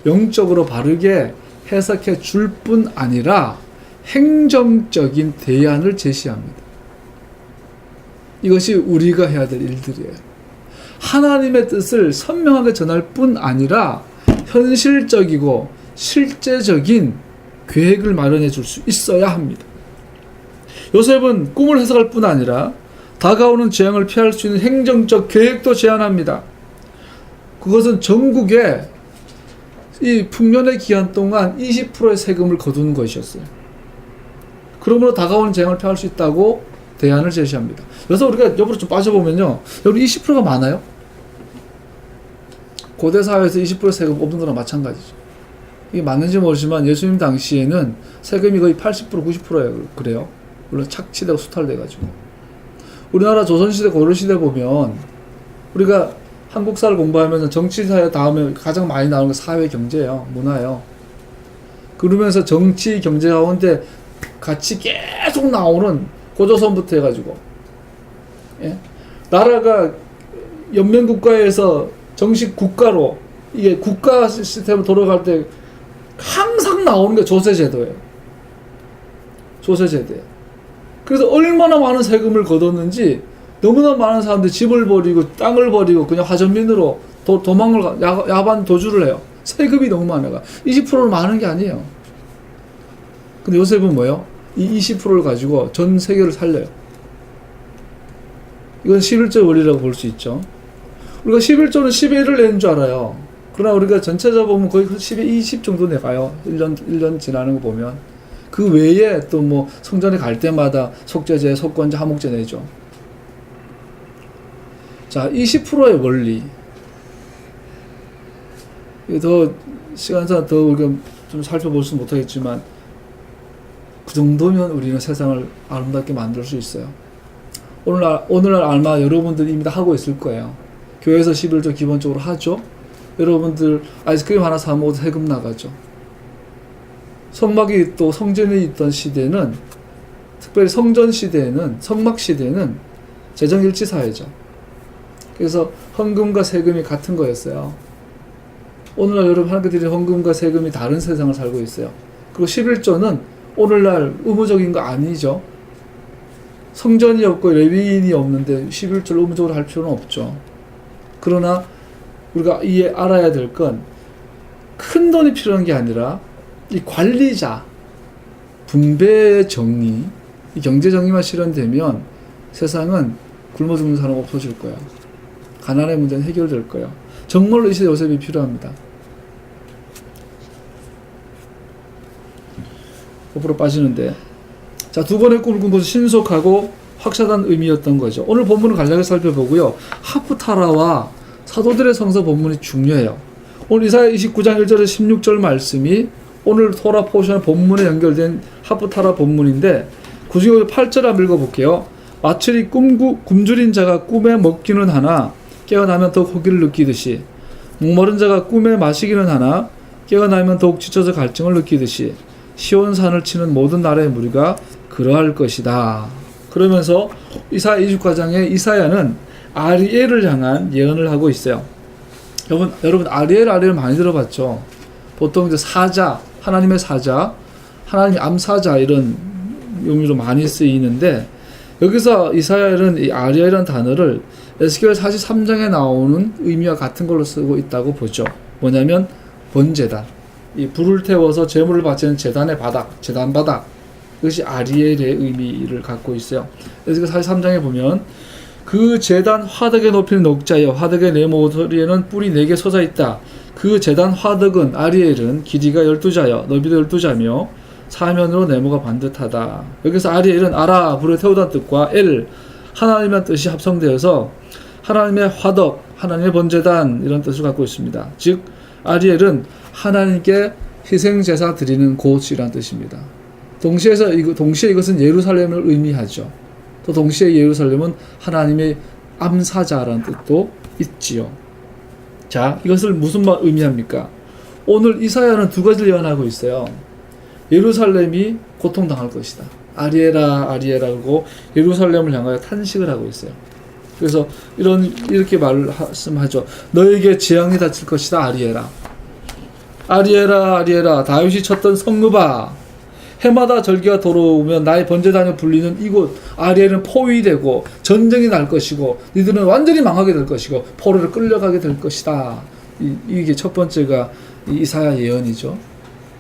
영적으로 바르게 해석해 줄 뿐 아니라 행정적인 대안을 제시합니다. 이것이 우리가 해야 될 일들이에요. 하나님의 뜻을 선명하게 전할 뿐 아니라 현실적이고 실제적인 계획을 마련해 줄 수 있어야 합니다. 요셉은 꿈을 해석할 뿐 아니라 다가오는 재앙을 피할 수 있는 행정적 계획도 제안합니다. 그것은 전국에 이 풍년의 기간 동안 20%의 세금을 거두는 것이었어요. 그러므로 다가오는 재앙을 피할 수 있다고 대안을 제시합니다. 그래서 우리가 옆으로 좀 빠져보면요. 여러분 20%가 많아요? 고대 사회에서 20% 세금 뽑는 거랑 마찬가지죠. 이게 맞는지 모르지만 예수님 당시에는 세금이 거의 80% 90%예요. 그래요. 물론 착취되고 수탈돼가지고. 우리나라 조선시대 고려시대 보면 우리가 한국사를 공부하면서 정치사회 다음에 가장 많이 나오는 게 사회 경제예요. 문화예요. 그러면서 정치 경제 가운데 같이 계속 나오는 고조선부터 해가지고, 예? 나라가 연맹국가에서 정식 국가로 이게 국가 시스템으로 돌아갈 때 항상 나오는 게 조세제도예요. 조세제도예요. 그래서 얼마나 많은 세금을 걷었는지 너무나 많은 사람들이 집을 버리고 땅을 버리고 그냥 화전민으로 도망을 야반 도주를 해요. 세금이 너무 많아가 20%는 많은 게 아니에요. 근데 요셉은 뭐예요? 이 20%를 가지고 전 세계를 살려요. 이건 11조 원리라고 볼 수 있죠. 우리가 11조는 10의 1을 내는 줄 알아요. 그러나 우리가 전체적으로 보면 거의 10의 20 정도 내가요. 1년 지나는 거 보면. 그 외에 또 뭐 성전에 갈 때마다 속죄제, 속건제, 화목제 내죠. 자, 20%의 원리. 더 시간상 더 우리가 좀 살펴볼 수 못하겠지만 그 정도면 우리는 세상을 아름답게 만들 수 있어요. 오늘날 아마 여러분들이 이미 다 하고 있을 거예요. 교회에서 11조 기본적으로 하죠. 여러분들 아이스크림 하나 사 먹어도 세금 나가죠. 성막이 또 성전에 있던 시대는, 특별히 성전 시대에는, 성막 시대는 재정일치 사회죠. 그래서 헌금과 세금이 같은 거였어요. 오늘날 여러분 하나님께 드린 헌금과 세금이 다른 세상을 살고 있어요. 그리고 11조는 오늘날 의무적인 거 아니죠. 성전이 없고 레위인이 없는데 11조를 의무적으로 할 필요는 없죠. 그러나 우리가 알아야 될 건 큰 돈이 필요한 게 아니라 이 관리자, 분배 정리, 이 경제 정리만 실현되면 세상은 굶어 죽는 사람 없어질 거예요. 가난의 문제는 해결될 거예요. 정말로 이 시대 요셉이 필요합니다. 거꾸로 빠지는데, 자, 두 번의 꿈을 꾼 것은 신속하고 확실한 의미였던 거죠. 오늘 본문을 간략히 살펴보고요. 하프타라와 사도들의 성서 본문이 중요해요. 오늘 이사야 29장 1절에서 16절 말씀이 오늘 토라 포션 본문에 연결된 하프타라 본문인데, 그중에 8절 한번 읽어볼게요. 마철이 굶주린 자가 꿈에 먹기는 하나 깨어나면 더욱 호기를 느끼듯이, 목마른 자가 꿈에 마시기는 하나 깨어나면 더욱 지쳐서 갈증을 느끼듯이 시온산을 치는 모든 나라의 무리가 그러할 것이다. 그러면서 이사야 29장에 이사야는 아리엘을 향한 예언을 하고 있어요. 여러분 아리엘 많이 들어봤죠? 보통 이제 사자, 하나님의 사자, 하나님의 암사자 이런 의미로 많이 쓰이는데, 여기서 이사야는 이 아리엘이라는 단어를 에스겔 43장에 나오는 의미와 같은 걸로 쓰고 있다고 보죠. 뭐냐면 번제단, 이 불을 태워서 제물을 바치는 제단의 바닥, 제단 바닥, 이것이 아리엘의 의미를 갖고 있어요. 에스겔 43장에 보면 그 제단 화덕에 높이는 녹자여 화덕의 네 모서리에는 뿔이 4개 솟아 있다. 그 제단 화덕은 아리엘은 길이가 12자여 너비도 12자며 사면으로 네모가 반듯하다. 여기서 아리엘은 아라, 불에 태우다는 뜻과 엘, 하나님의 뜻이 합성되어서 하나님의 화덕, 하나님의 번제단 이런 뜻을 갖고 있습니다. 즉 아리엘은 하나님께 희생제사 드리는 곳이라는 뜻입니다. 동시에 이것은 예루살렘을 의미하죠. 또 동시에 예루살렘은 하나님의 암사자라는 뜻도 있지요. 자, 이것을 무슨 말 의미합니까? 오늘 이사야는 두 가지를 예언하고 있어요. 예루살렘이 고통당할 것이다. 아리에라 아리에라고 예루살렘을 향하여 탄식을 하고 있어요. 그래서 이렇게 말씀하죠. 너에게 재앙이 닥칠 것이다. 아리에라. 아리에라 아리에라 다윗이 쳤던 성읍아, 해마다 절기가 돌아오면 나의 번제단에 불리는 이곳 아리엘은 포위되고 전쟁이 날 것이고 니들은 완전히 망하게 될 것이고 포로를 끌려가게 될 것이다. 이게 첫 번째가 이사야 예언이죠.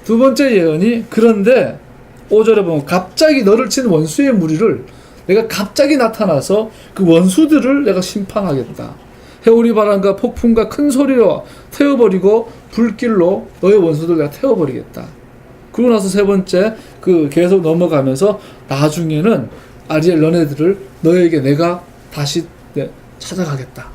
두 번째 예언이, 그런데 5절에 보면 갑자기 너를 친 원수의 무리를 내가 갑자기 나타나서 그 원수들을 내가 심판하겠다. 해오리 바람과 폭풍과 큰 소리로 태워버리고 불길로 너의 원수들 내가 태워버리겠다. 그러고 나서 세 번째, 계속 넘어가면서 나중에는 아리엘 너네들을 너에게 내가 다시 찾아가겠다.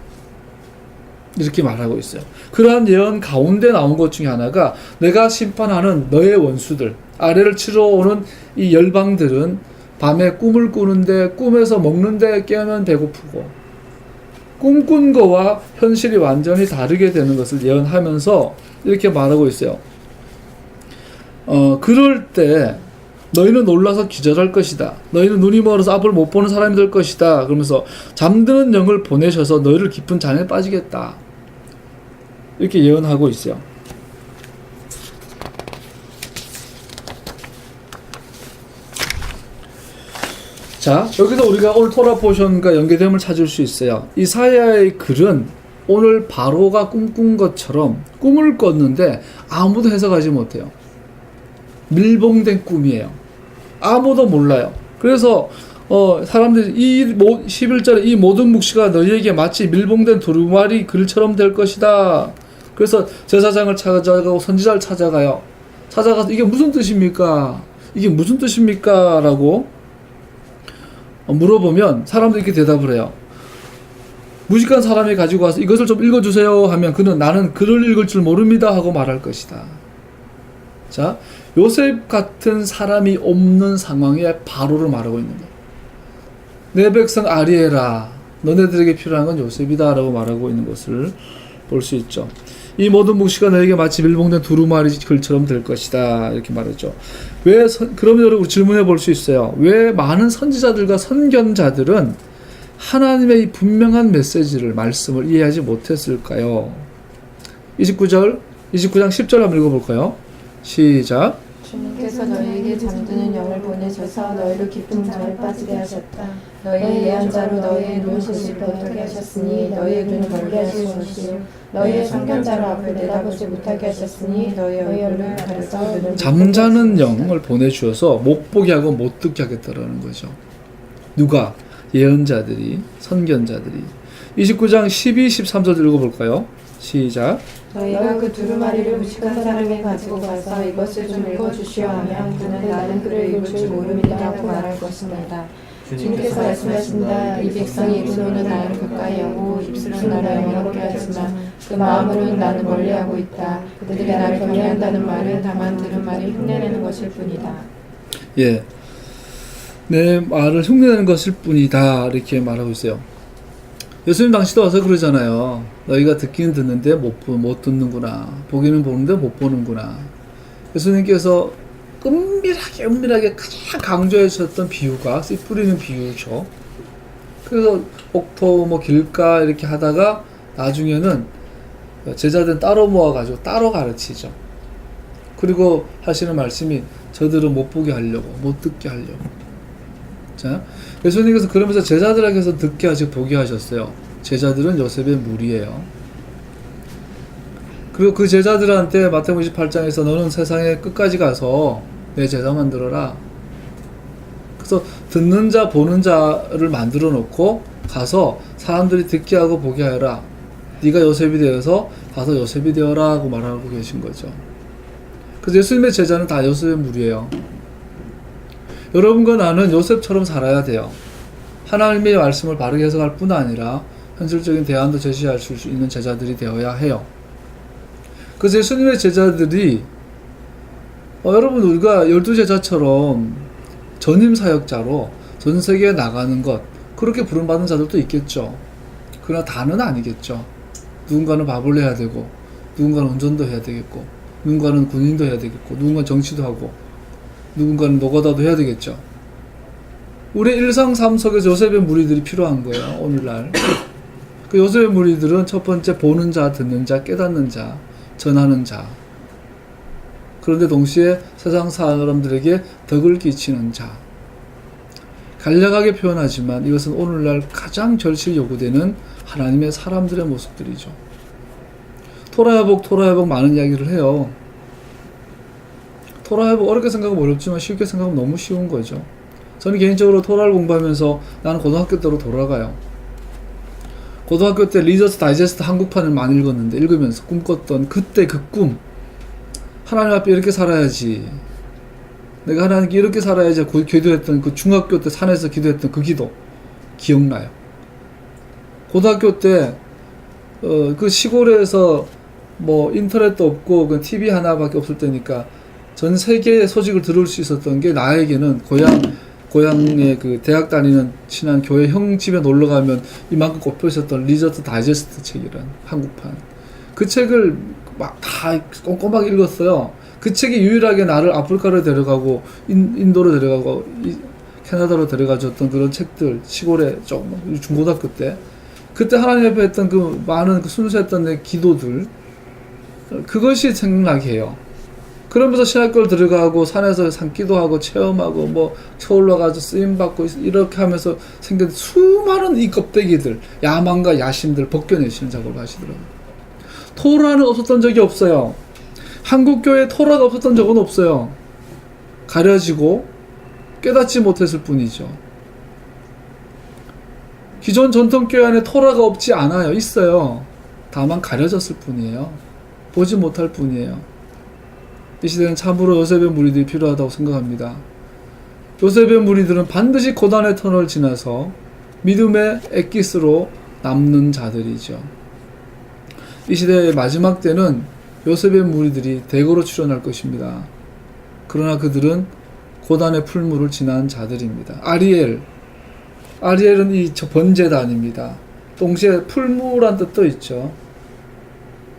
이렇게 말하고 있어요. 그러한 예언 가운데 나온 것 중에 하나가 내가 심판하는 너의 원수들, 아래를 치러 오는 이 열방들은 밤에 꿈을 꾸는데 꿈에서 먹는데 깨면 배고프고 꿈꾼 거와 현실이 완전히 다르게 되는 것을 예언하면서 이렇게 말하고 있어요. 그럴 때 너희는 놀라서 기절할 것이다. 너희는 눈이 멀어서 앞을 못 보는 사람이 될 것이다. 그러면서 잠드는 영을 보내셔서 너희를 깊은 잔에 빠지겠다. 이렇게 예언하고 있어요. 자, 여기서 우리가 오늘 토라 포션과 연계됨을 찾을 수 있어요. 이사야의 글은 오늘 바로가 꿈꾼 것처럼 꿈을 꿨는데 아무도 해석하지 못해요. 밀봉된 꿈이에요. 아무도 몰라요. 그래서 사람들이 이 11절에 이 모든 묵시가 너희에게 마치 밀봉된 두루마리 글처럼 될 것이다. 그래서 제사장을 찾아가고 선지자를 찾아가요. 찾아가서 이게 무슨 뜻입니까? 이게 무슨 뜻입니까? 라고 물어보면 사람들이 이렇게 대답을 해요. 무식한 사람이 가지고 와서 이것을 좀 읽어주세요 하면 그는 나는 글을 읽을 줄 모릅니다 하고 말할 것이다. 자, 요셉 같은 사람이 없는 상황에 바로를 말하고 있는 거예요. 내 백성 아리에라, 너네들에게 필요한 건 요셉이다 라고 말하고 있는 것을 볼 수 있죠. 이 모든 묵시가 너에게 마치 밀봉된 두루마리 글처럼 될 것이다 이렇게 말했죠. 그러면 여러분 질문해 볼 수 있어요. 왜 많은 선지자들과 선견자들은 하나님의 이 분명한 메시지를 말씀을 이해하지 못했을까요? 29장 10절 한번 읽어볼까요? 시작. 주님께서 너희에게 잠드는 영을 보내셔서 너희를 깊은 잠에 빠지게 하셨다. 너희의 예언자로 너희의 눈빛을 변하게 하셨으니 너희의 눈을 멀게 하시고 너희의 선견자로 앞을 내다보지 못하게 하셨으니 너희의 얼굴을 가려서 눈을 잠자는 영을 보내주셔서 못 보게 하고 못 듣게 하겠다라는 거죠. 누가? 예언자들이, 선견자들이. 29장 12, 13절 읽어볼까요? 시작. 너희가 그 두루마리를 무식한 사람이 가지고 가서 이것을 좀 읽어주시오 하면 그는 나는 글을 읽을 줄 모릅니다 하고 말할 것입니다. 주님께서 말씀하신다. 이 백성이 입으로는 나를 가까이 하고 입술은 나를 영화롭게 하지만 그 마음으로는 나는 멀리하고 있다. 그들이 나를 경외한다는 말은 다만 들은 말이 흉내내는 것일 뿐이다. 예, 내 말을 흉내내는 것일 뿐이다 이렇게 말하고 있어요. 예수님 당시도 와서 그러잖아요. 너희가 듣기는 듣는데 못 듣는구나. 보기는 보는데 못 보는구나. 예수님께서 은밀하게 가장 강조하셨던 비유가 씨 뿌리는 비유죠. 그래서 옥토 길가 이렇게 하다가 나중에는 제자들은 따로 모아가지고 따로 가르치죠. 그리고 하시는 말씀이 저들은 못 보게 하려고, 못 듣게 하려고. 자, 예수님께서 그러면서 제자들에게서 듣게 하시고 보게 하셨어요. 제자들은 요셉의 무리예요. 그리고 그 제자들한테 마태복음 28장에서 너는 세상의 끝까지 가서 내 제자 만들어라. 그래서 듣는 자 보는 자를 만들어 놓고 가서 사람들이 듣게 하고 보게 하여라. 네가 요셉이 되어서 가서 요셉이 되어라 하고 말하고 계신 거죠. 그래서 예수님의 제자는 다 요셉의 무리예요. 여러분과 나는 요셉처럼 살아야 돼요. 하나님의 말씀을 바르게 해석할 뿐 아니라 현실적인 대안도 제시할 수 있는 제자들이 되어야 해요. 그래서 예수님의 제자들이 여러분 우리가 12제자처럼 전임 사역자로 전 세계에 나가는 것 그렇게 부름받은 자들도 있겠죠. 그러나 다는 아니겠죠. 누군가는 밥을 해야 되고 누군가는 운전도 해야 되겠고 누군가는 군인도 해야 되겠고 누군가는 정치도 하고 누군가는 노가다도 해야 되겠죠. 우리 일상 삶 속에서 요셉의 무리들이 필요한 거예요. 오늘날 그 요셉의 무리들은 첫 번째 보는 자, 듣는 자, 깨닫는 자, 전하는 자. 그런데 동시에 세상 사람들에게 덕을 끼치는 자. 간략하게 표현하지만 이것은 오늘날 가장 절실히 요구되는 하나님의 사람들의 모습들이죠. 토라회복 많은 이야기를 해요. 토라회복 어렵게 생각하면 어렵지만 쉽게 생각하면 너무 쉬운 거죠. 저는 개인적으로 토라를 공부하면서 나는 고등학교 때로 돌아가요. 고등학교 때 리더스 다이제스트 한국판을 많이 읽었는데 읽으면서 꿈꿨던 그때 그 꿈. 하나님 앞에 이렇게 살아야지. 내가 하나님께 이렇게 살아야지 기도했던 그 중학교 때 산에서 기도했던 그 기도 기억나요. 고등학교 때 그 시골에서 뭐 인터넷도 없고 그 TV 하나밖에 없을 때니까 전 세계의 소식을 들을 수 있었던 게 나에게는 고향에 그 대학 다니는 친한 교회 형 집에 놀러 가면 이만큼 꼽혀 있었던 리저트 다이제스트 책이란 한국판 그 책을 막 다 꼼꼼하게 읽었어요. 그 책이 유일하게 나를 아프리카로 데려가고 인도로 데려가고 캐나다로 데려가 줬던 그런 책들 시골에 조금 중고등학교 때 그때 하나님 앞에 했던 그 많은 그 순수했던 내 기도들 그것이 생각나게 해요. 그러면서 신학교를 들어가고 산에서 산기도 하고 체험하고 뭐 서울러가서 쓰임받고 이렇게 하면서 생긴 수많은 이 껍데기들 야망과 야심들 벗겨내시는 작업을 하시더라고요. 토라는 없었던 적이 없어요. 한국교회에 토라가 없었던 적은 없어요. 가려지고 깨닫지 못했을 뿐이죠. 기존 전통교회 안에 토라가 없지 않아요. 있어요. 다만 가려졌을 뿐이에요. 보지 못할 뿐이에요. 이 시대는 참으로 요셉의 무리들이 필요하다고 생각합니다. 요셉의 무리들은 반드시 고난의 터널을 지나서 믿음의 엑기스로 남는 자들이죠. 이 시대의 마지막 때는 요셉의 무리들이 대거로 출현할 것입니다. 그러나 그들은 고난의 풀무를 지난 자들입니다. 아리엘은 이 번제단입니다. 동시에 풀무란 뜻도 있죠.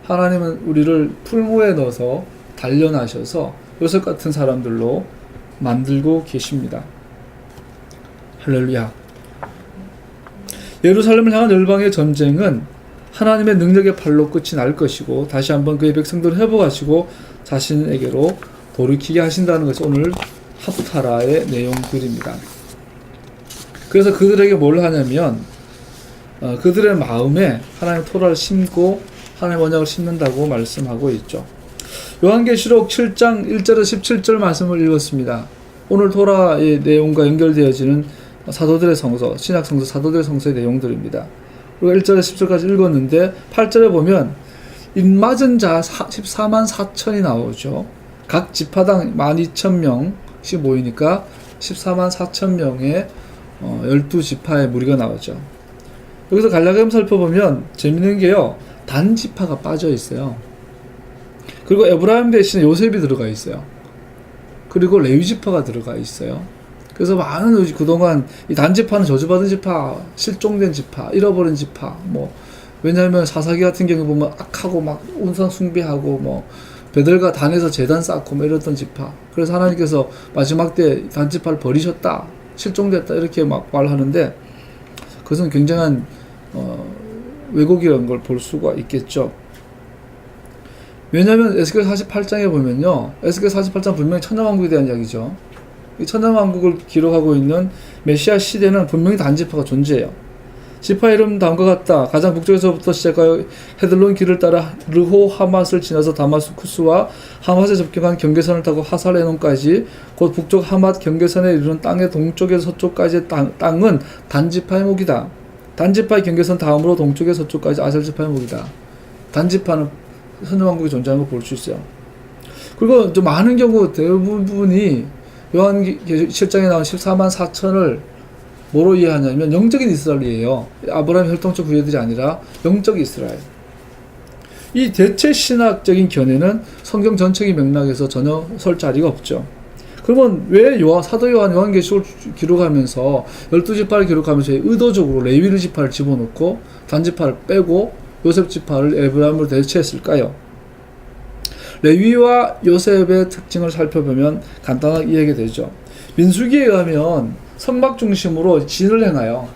하나님은 우리를 풀무에 넣어서 단련하셔서 요셉 같은 사람들로 만들고 계십니다. 할렐루야. 예루살렘을 향한 열방의 전쟁은 하나님의 능력의 팔로 끝이 날 것이고 다시 한번 그의 백성들을 회복하시고 자신에게로 돌이키게 하신다는 것이 오늘 하프타라의 내용들입니다. 그래서 그들에게 뭘 하냐면 그들의 마음에 하나님의 토라를 심고 하나님의 언약을 심는다고 말씀하고 있죠. 요한계시록 7장 1절에서 17절 말씀을 읽었습니다. 오늘 토라의 내용과 연결되어지는 사도들의 성서, 신약 성서, 사도들의 성서의 내용들입니다. 그리고 1절에서 10절까지 읽었는데 8절에 보면 입맞은 자 14만 4천이 나오죠. 각 지파당 12,000명씩 모이니까 14만 4천 명의 12지파의 무리가 나오죠. 여기서 갈라디아서 살펴보면 재밌는 게요. 단지파가 빠져 있어요. 그리고 에브라임 대신에 요셉이 들어가 있어요. 그리고 레위지파가 들어가 있어요. 그래서 많은 그동안 이 단지파는 저주받은 지파, 실종된 지파, 잃어버린 지파, 뭐 왜냐하면 사사기 같은 경우 보면 악하고 막 우상 숭배하고 뭐 베들과 단에서 제단 쌓고 뭐 이랬던 지파. 그래서 하나님께서 마지막 때 단지파를 버리셨다, 실종됐다 이렇게 막 말하는데 그것은 굉장한 왜곡이라는 걸 볼 수가 있겠죠. 왜냐하면 에스겔 48장에 보면요, 에스겔 48장 분명히 천년왕국에 대한 이야기죠. 이 천년왕국을 기록하고 있는 메시아 시대는 분명히 단지파가 존재해요. 지파 이름 다음과 같다. 가장 북쪽에서부터 시작하여 헤들론 길을 따라 르호 하맛을 지나서 다마스쿠스와 하맛에 접경한 경계선을 타고 하살레논까지 곧 북쪽 하맛 경계선에 이르는 땅의 동쪽에서 서쪽까지의 땅은 단지파의 목이다. 단지파의 경계선 다음으로 동쪽에서 서쪽까지 아셀지파의 목이다. 단지파는 천년왕국이 존재하는 걸 볼 수 있어요. 그리고 좀 많은 경우 대부분이 요한계시록 7장에 나온 14만 4천을 뭐로 이해하냐면 영적인 이스라엘이에요. 아브라함 혈통적 후예들이 아니라 영적 이스라엘. 이 대체 신학적인 견해는 성경 전체의 맥락에서 전혀 설 자리가 없죠. 그러면 왜 사도 요한계시록을 기록하면서 12지파를 기록하면서 의도적으로 레위 지파를 집어넣고 단지파를 빼고 요셉 지파를 에브라임으로 대체했을까요? 레위와 요셉의 특징을 살펴보면 간단하게 이해하게 되죠. 민수기에 의하면 성막 중심으로 진을 행하여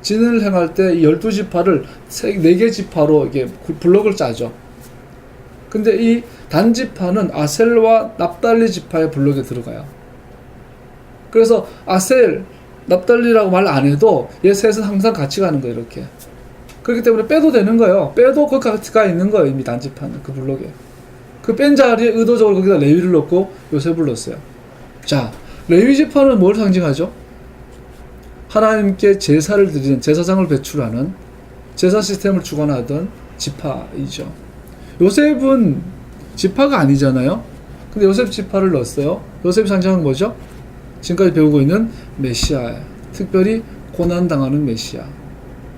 진을 행할 때 이 12지파를 4개 지파로 이렇게 블록을 짜죠. 근데 이 단지파는 아셀과 납달리 지파의 블록에 들어가요. 그래서 아셀, 납달리라고 말 안 해도 얘 셋은 항상 같이 가는 거예요, 이렇게. 그렇기 때문에 빼도 되는 거예요. 빼도 그 가치가 있는 거예요, 이미 단지파는 그 블록에. 그 뺀 자리에 의도적으로 거기다 레위를 넣고 요셉을 넣었어요. 자, 레위 지파는 뭘 상징하죠? 하나님께 제사를 드리는, 제사장을 배출하는 제사 시스템을 주관하던 지파이죠. 요셉은 지파가 아니잖아요. 근데 요셉 지파를 넣었어요. 요셉이 상징하는 뭐죠? 지금까지 배우고 있는 메시아예요. 특별히 고난당하는 메시아.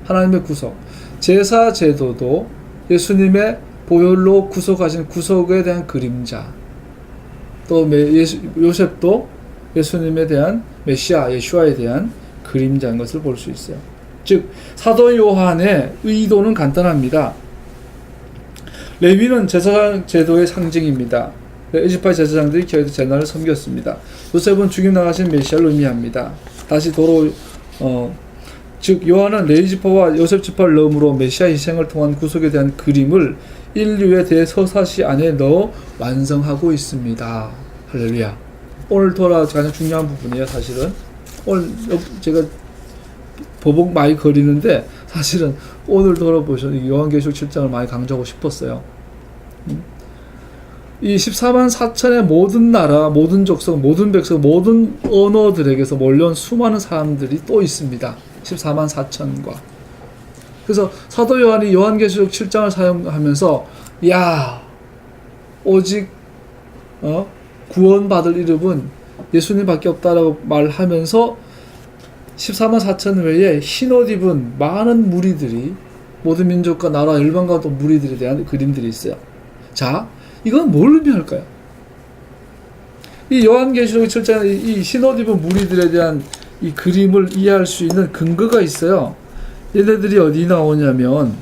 하나님의 구속. 제사 제도도 예수님의 보혈로 구속하신 구속에 대한 그림자, 또 요셉도 예수님에 대한 메시아 예수아에 대한 그림자인 것을 볼 수 있어요. 즉 사도 요한의 의도는 간단합니다. 레위는 제사장 제도의 상징입니다. 에지파 제사장들이 교회에서 제단을 섬겼습니다. 요셉은 죽임 나가신 메시아를 의미합니다. 다시 즉 요한은 레위 지파와 요셉 지파를 넣음으로 메시아 희생을 통한 구속에 대한 그림을 인류의 대서사시 안에 넣어 완성하고 있습니다. 할렐루야. 오늘 토라 가장 중요한 부분이에요. 사실은 오늘 제가 보복 많이 거리는데 사실은 오늘 돌아보셔서 요한계시록 7장을 많이 강조하고 싶었어요. 이 14만 4천의 모든 나라, 모든 족속, 모든 백성, 모든 언어들에게서 몰려온 수많은 사람들이 또 있습니다. 14만 4천과. 그래서 사도 요한이 요한계시록 7장을 사용하면서 오직 구원받을 이름은 예수님밖에 없다라고 말하면서 14만 4천 외에 흰옷 입은 많은 무리들이 모든 민족과 나라 열방과 또 무리들에 대한 그림들이 있어요. 자, 이건 뭘 의미할까요? 이 요한계시록 7장에 이 흰옷 입은 무리들에 대한 이 그림을 이해할 수 있는 근거가 있어요. 얘네들이 어디 나오냐면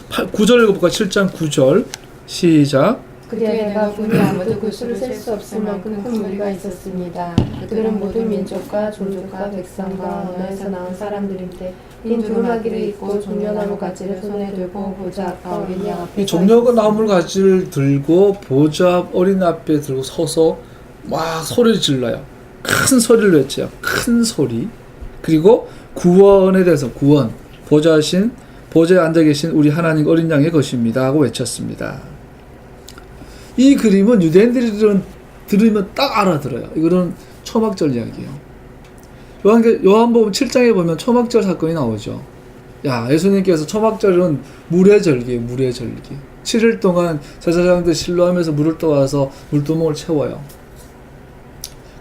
9절 읽어볼까? 7장 9절 시작. 그때 내가 보니 아무도 그 수를 셀 수 없을 만큼 큰 무리가 있었습니다. 그들은 모든 민족과 종족과 백성과 언어에서 나온 사람들인데 흰 두루마기를 입고 종려나무 가지를 손에 들고 보좌 앞과 어린 양 앞에 이 종려나무 가지를 들고 보좌 앞 어린 앞에 들고 서서 막 소리를 질러요. 큰 소리를 외쳐요. 큰 소리. 그리고 구원에 대해서 구원, 보좌에 앉아 계신 우리 하나님 어린 양의 것입니다 하고 외쳤습니다. 이 그림은 유대인들이 들으면 딱 알아들어요. 이거는 초막절 이야기예요. 요한복음 7장에 보면 초막절 사건이 나오죠. 예수님께서 초막절은 물의 절기예요. 물의 절기. 7일 동안 제사장들 실로하면서 물을 떠와서 물두멍을 채워요.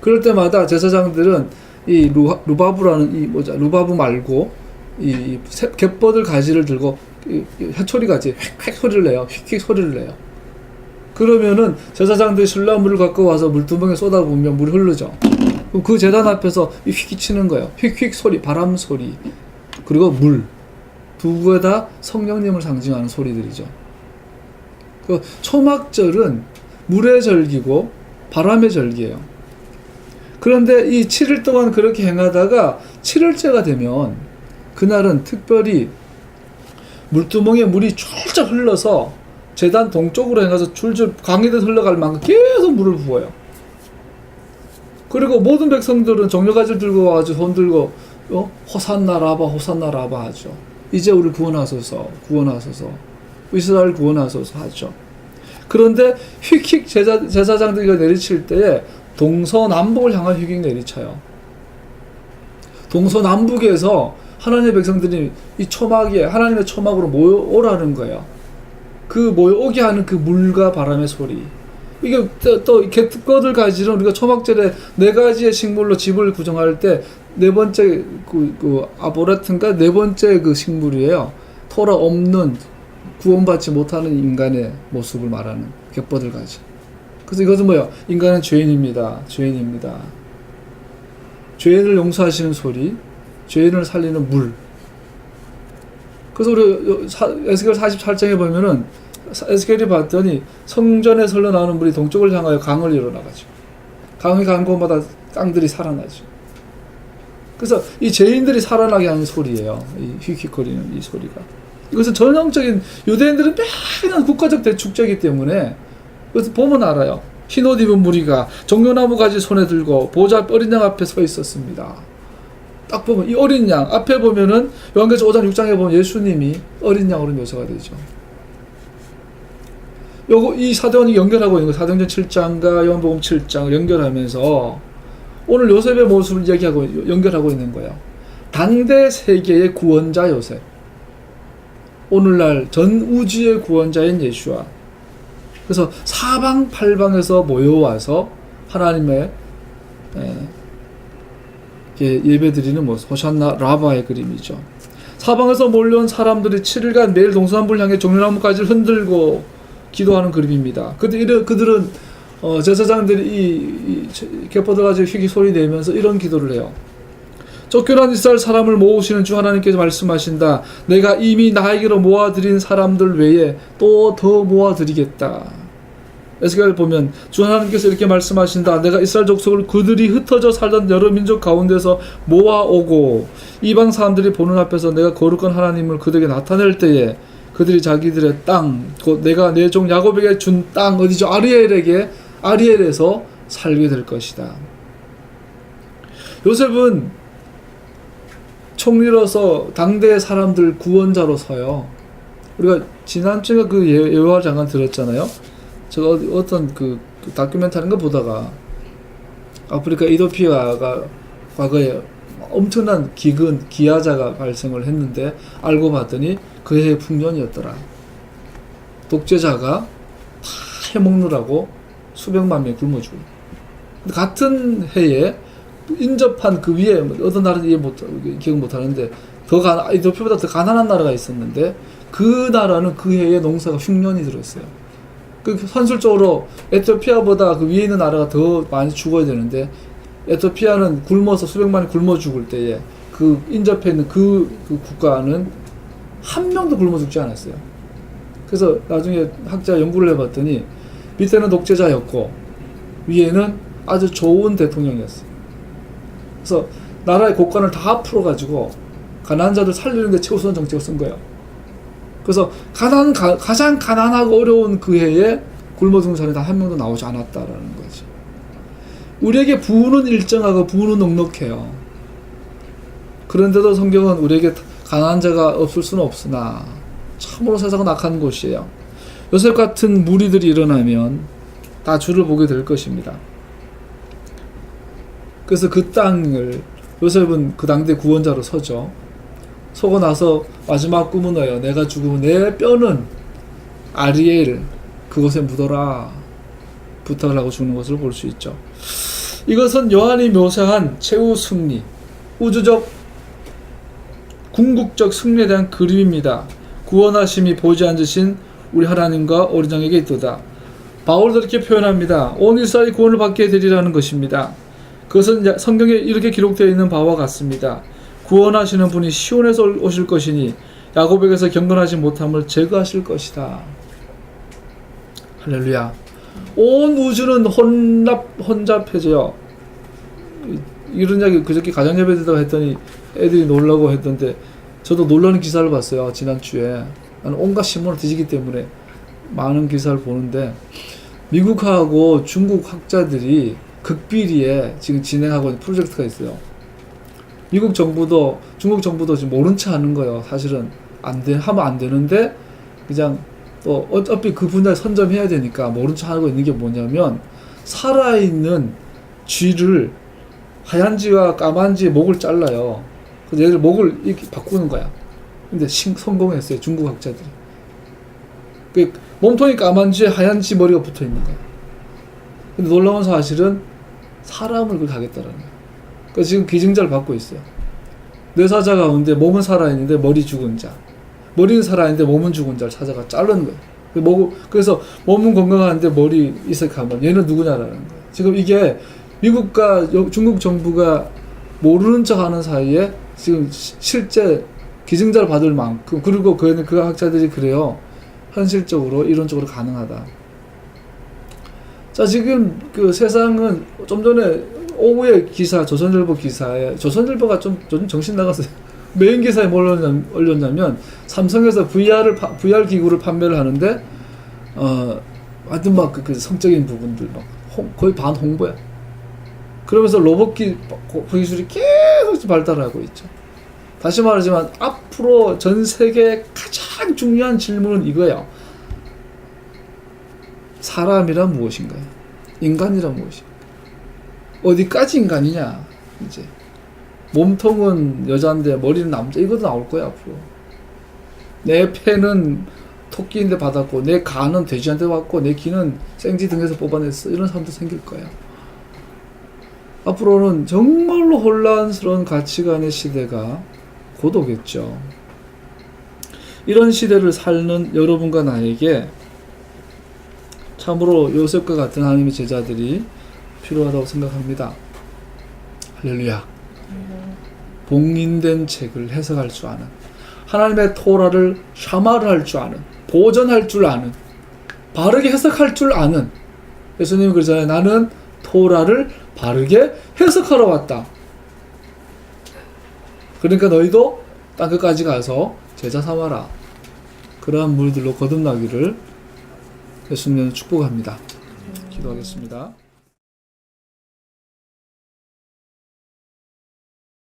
그럴 때마다 제사장들은 이 루바브 말고 이 갯벌들 가지를 들고 해초리 가지 휙휙 소리를 내요. 휙휙 소리를 내요. 그러면은 제사장들이 신라 물을 갖고 와서 물두멍에 쏟아부으면 물이 흐르죠. 그럼 그 제단 앞에서 이 휙휙 치는 거예요. 휙휙 소리, 바람 소리, 그리고 물. 두 구에 다 성령님을 상징하는 소리들이죠. 그 초막절은 물의 절기고 바람의 절기예요. 그런데 이 7일 동안 그렇게 행하다가 7일째가 되면 그날은 특별히 물두멍에 물이 줄줄 흘러서 제단 동쪽으로 행해서 줄줄 강이듯 흘러갈 만큼 계속 물을 부어요. 그리고 모든 백성들은 종려가지를 들고 와가지고 손 들고 호산나 라바 호산나 라바 하죠. 이제 우리 구원하소서 구원하소서 이스라엘 구원하소서 하죠. 그런데 휙휙 제사장들이 내리칠 때에 동서남북을 향한 휙휙 내리쳐요. 동서남북에서 하나님의 백성들이 이 초막에 하나님의 초막으로 모여오라는 거예요. 그 모여오게 하는 그 물과 바람의 소리. 이게 또 갯벌들 가지는 우리가 초막절에 4가지의 식물로 집을 구성할 때 4번째 그 아보라튼가 4번째 그 식물이에요. 토라 없는 구원받지 못하는 인간의 모습을 말하는 갯벌들 가지. 그래서 이것은 뭐야? 인간은 죄인입니다. 죄인입니다. 죄인을 용서하시는 소리, 죄인을 살리는 물. 그래서 우리 에스겔 48장에 보면은 에스겔이 봤더니 성전에 흘러나오는 물이 동쪽을 향하여 강을 일어나가지고 강이 간 곳마다 땅들이 살아나죠. 그래서 이 죄인들이 살아나게 하는 소리예요. 이 휙휙거리는 이 소리가. 이것은 전형적인 유대인들은 매년 국가적 대축제이기 때문에 그래서 보면 알아요. 흰옷 입은 무리가 종려나무 가지 손에 들고 보좌 어린 양 앞에 서 있었습니다. 딱 보면 이 어린 양 앞에 보면은 요한계시록 5장 6장에 보면 예수님이 어린 양으로 묘사가 되죠. 이 사도행전이 연결하고 있는 거 사도행전 7장과 요한복음 7장을 연결하면서 오늘 요셉의 모습을 연결하고 있는 거예요. 당대 세계의 구원자 요셉, 오늘날 전 우주의 구원자인 예수와 그래서 사방팔방에서 모여와서 하나님의 예배드리는 모습, 호산나 라바의 그림이죠. 사방에서 몰려온 사람들이 7일간 매일 동서남북을 향해 종려나무까지를 흔들고 기도하는 그림입니다. 그들은 제사장들이 이 갯벌들 가지고 휘기 소리 내면서 이런 기도를 해요. 쫓겨난 이스라엘 사람을 모으시는 주 하나님께서 말씀하신다. 내가 이미 나에게로 모아드린 사람들 외에 또 더 모아드리겠다. 에스겔 보면 주 하나님께서 이렇게 말씀하신다. 내가 이스라엘 족속을 그들이 흩어져 살던 여러 민족 가운데서 모아오고 이방 사람들이 보는 앞에서 내가 거룩한 하나님을 그들에게 나타낼 때에 그들이 자기들의 땅, 곧 내가 내 종 야곱에게 준 땅, 어디죠? 아리엘에서 살게 될 것이다. 요셉은 총리로서 당대의 사람들 구원자로 서요. 우리가 지난주에 그 예화 잠깐 들었잖아요. 제가 어떤 그 다큐멘터리인가 보다가 아프리카 이도피아가 과거에 엄청난 기아자가 발생을 했는데 알고 봤더니 그 해의 풍년이었더라. 독재자가 다 해먹느라고 수백만 명이 굶어 죽어요. 같은 해에 인접한 그 위에 어떤 나라는 기억 못하는데 이도피아보다 더 가난한 나라가 있었는데 그 나라는 그 해에 농사가 흉년이 들었어요. 그 산술적으로 에티오피아보다 그 위에 있는 나라가 더 많이 죽어야 되는데 에티오피아는 굶어서 수백만이 굶어 죽을 때에 그 인접해 있는 그 국가는 한 명도 굶어 죽지 않았어요. 그래서 나중에 학자가 연구를 해봤더니 밑에는 독재자였고 위에는 아주 좋은 대통령이었어요. 그래서 나라의 국권을 다 풀어가지고 가난한 자들 살리는 데 최우선 정책을 쓴 거예요. 그래서 가장 가난하고 어려운 그 해에 굶어 죽는 사람이 단 한 명도 나오지 않았다라는 거지. 우리에게 부는 일정하고 부는 넉넉해요. 그런데도 성경은 우리에게 가난한 자가 없을 수는 없으나 참으로 세상은 악한 곳이에요. 요셉 같은 무리들이 일어나면 다 주를 보게 될 것입니다. 그래서 그 땅을 요셉은 그 당대 구원자로 서죠. 서고 나서 마지막 꿈은 뭐예요? 내가 죽으면 내 뼈는 아리엘 그곳에 묻어라 부탁을 하고 죽는 것을 볼 수 있죠. 이것은 요한이 묘사한 최후 승리, 우주적 궁극적 승리에 대한 그림입니다. 구원하심이 보지 앉으신 우리 하나님과 어린 양에게 있도다. 바울도 이렇게 표현합니다. 온 이스라엘이 구원을 받게 되리라는 것입니다. 그것은 성경에 이렇게 기록되어 있는 바와 같습니다. 구원하시는 분이 시온에서 오실 것이니 야곱에게서 경건하지 못함을 제거하실 것이다. 할렐루야. 온 우주는 혼잡해져요. 이런 이야기 그저께 가정예배 드다가 했더니 애들이 놀라고 했던데 저도 놀라는 기사를 봤어요. 지난주에. 나는 온갖 신문을 뒤지기 때문에 많은 기사를 보는데 미국하고 중국 학자들이 극비리에 지금 진행하고 있는 프로젝트가 있어요. 미국 정부도 중국 정부도 지금 모른 체 하는 거예요. 사실은 하면 안 되는데 그냥 또 어차피 그 분야에 선점해야 되니까 모른 체 하고 있는 게 뭐냐면 살아있는 쥐를 하얀 쥐와 까만 쥐의 목을 잘라요. 그래서 얘들 목을 이렇게 바꾸는 거야. 근데 성공했어요. 중국 학자들이. 그 몸통이 까만 쥐에 하얀 쥐 머리가 붙어 있는 거야. 근데 놀라운 사실은 사람을 그렇게 하겠다라는 거야. 그래서 지금 기증자를 받고 있어요. 뇌사자 가운데 몸은 살아있는데 머리 죽은 자, 머리는 살아있는데 몸은 죽은 자를 찾아가 자르는 거예요. 그래서 몸은 건강한데 머리 이색하면 얘는 누구냐라는 거예요. 지금 이게 미국과 중국 정부가 모르는 척 하는 사이에 지금 실제 기증자를 받을 만큼, 그리고 그 학자들이 그래요. 현실적으로 이론적으로 가능하다. 자, 지금 그 세상은 좀 전에 오후에 기사, 조선일보 기사에, 조선일보가 좀 정신 나갔어요. 메인 기사에 뭘 올렸냐면, 삼성에서 VR 기구를 판매를 하는데, 하여튼 막 그 성적인 부분들, 거의 반 홍보야. 그러면서 로봇 기술이 계속 발달하고 있죠. 다시 말하지만, 앞으로 전 세계의 가장 중요한 질문은 이거예요. 사람이란 무엇인가요? 인간이란 무엇인가요? 어디까지 인간이냐? 이제 몸통은 여자인데 머리는 남자. 이것도 나올 거야 앞으로. 내 폐는 토끼인데 받았고 내 간은 돼지한테 받고 내 귀는 생쥐 등에서 뽑아냈어. 이런 사람도 생길 거야. 앞으로는 정말로 혼란스러운 가치관의 시대가 곧 오겠죠. 이런 시대를 살는 여러분과 나에게 참으로 요셉과 같은 하나님의 제자들이 필요하다고 생각합니다. 할렐루야. 봉인된 책을 해석할 줄 아는, 하나님의 토라를 샤마를 할 줄 아는, 보존할 줄 아는, 바르게 해석할 줄 아는. 예수님이 그러잖아요. 나는 토라를 바르게 해석하러 왔다. 그러니까 너희도 땅끝까지 가서 제자 삼아라. 그러한 물들로 거듭나기를 예수님은 축복합니다. 기도하겠습니다.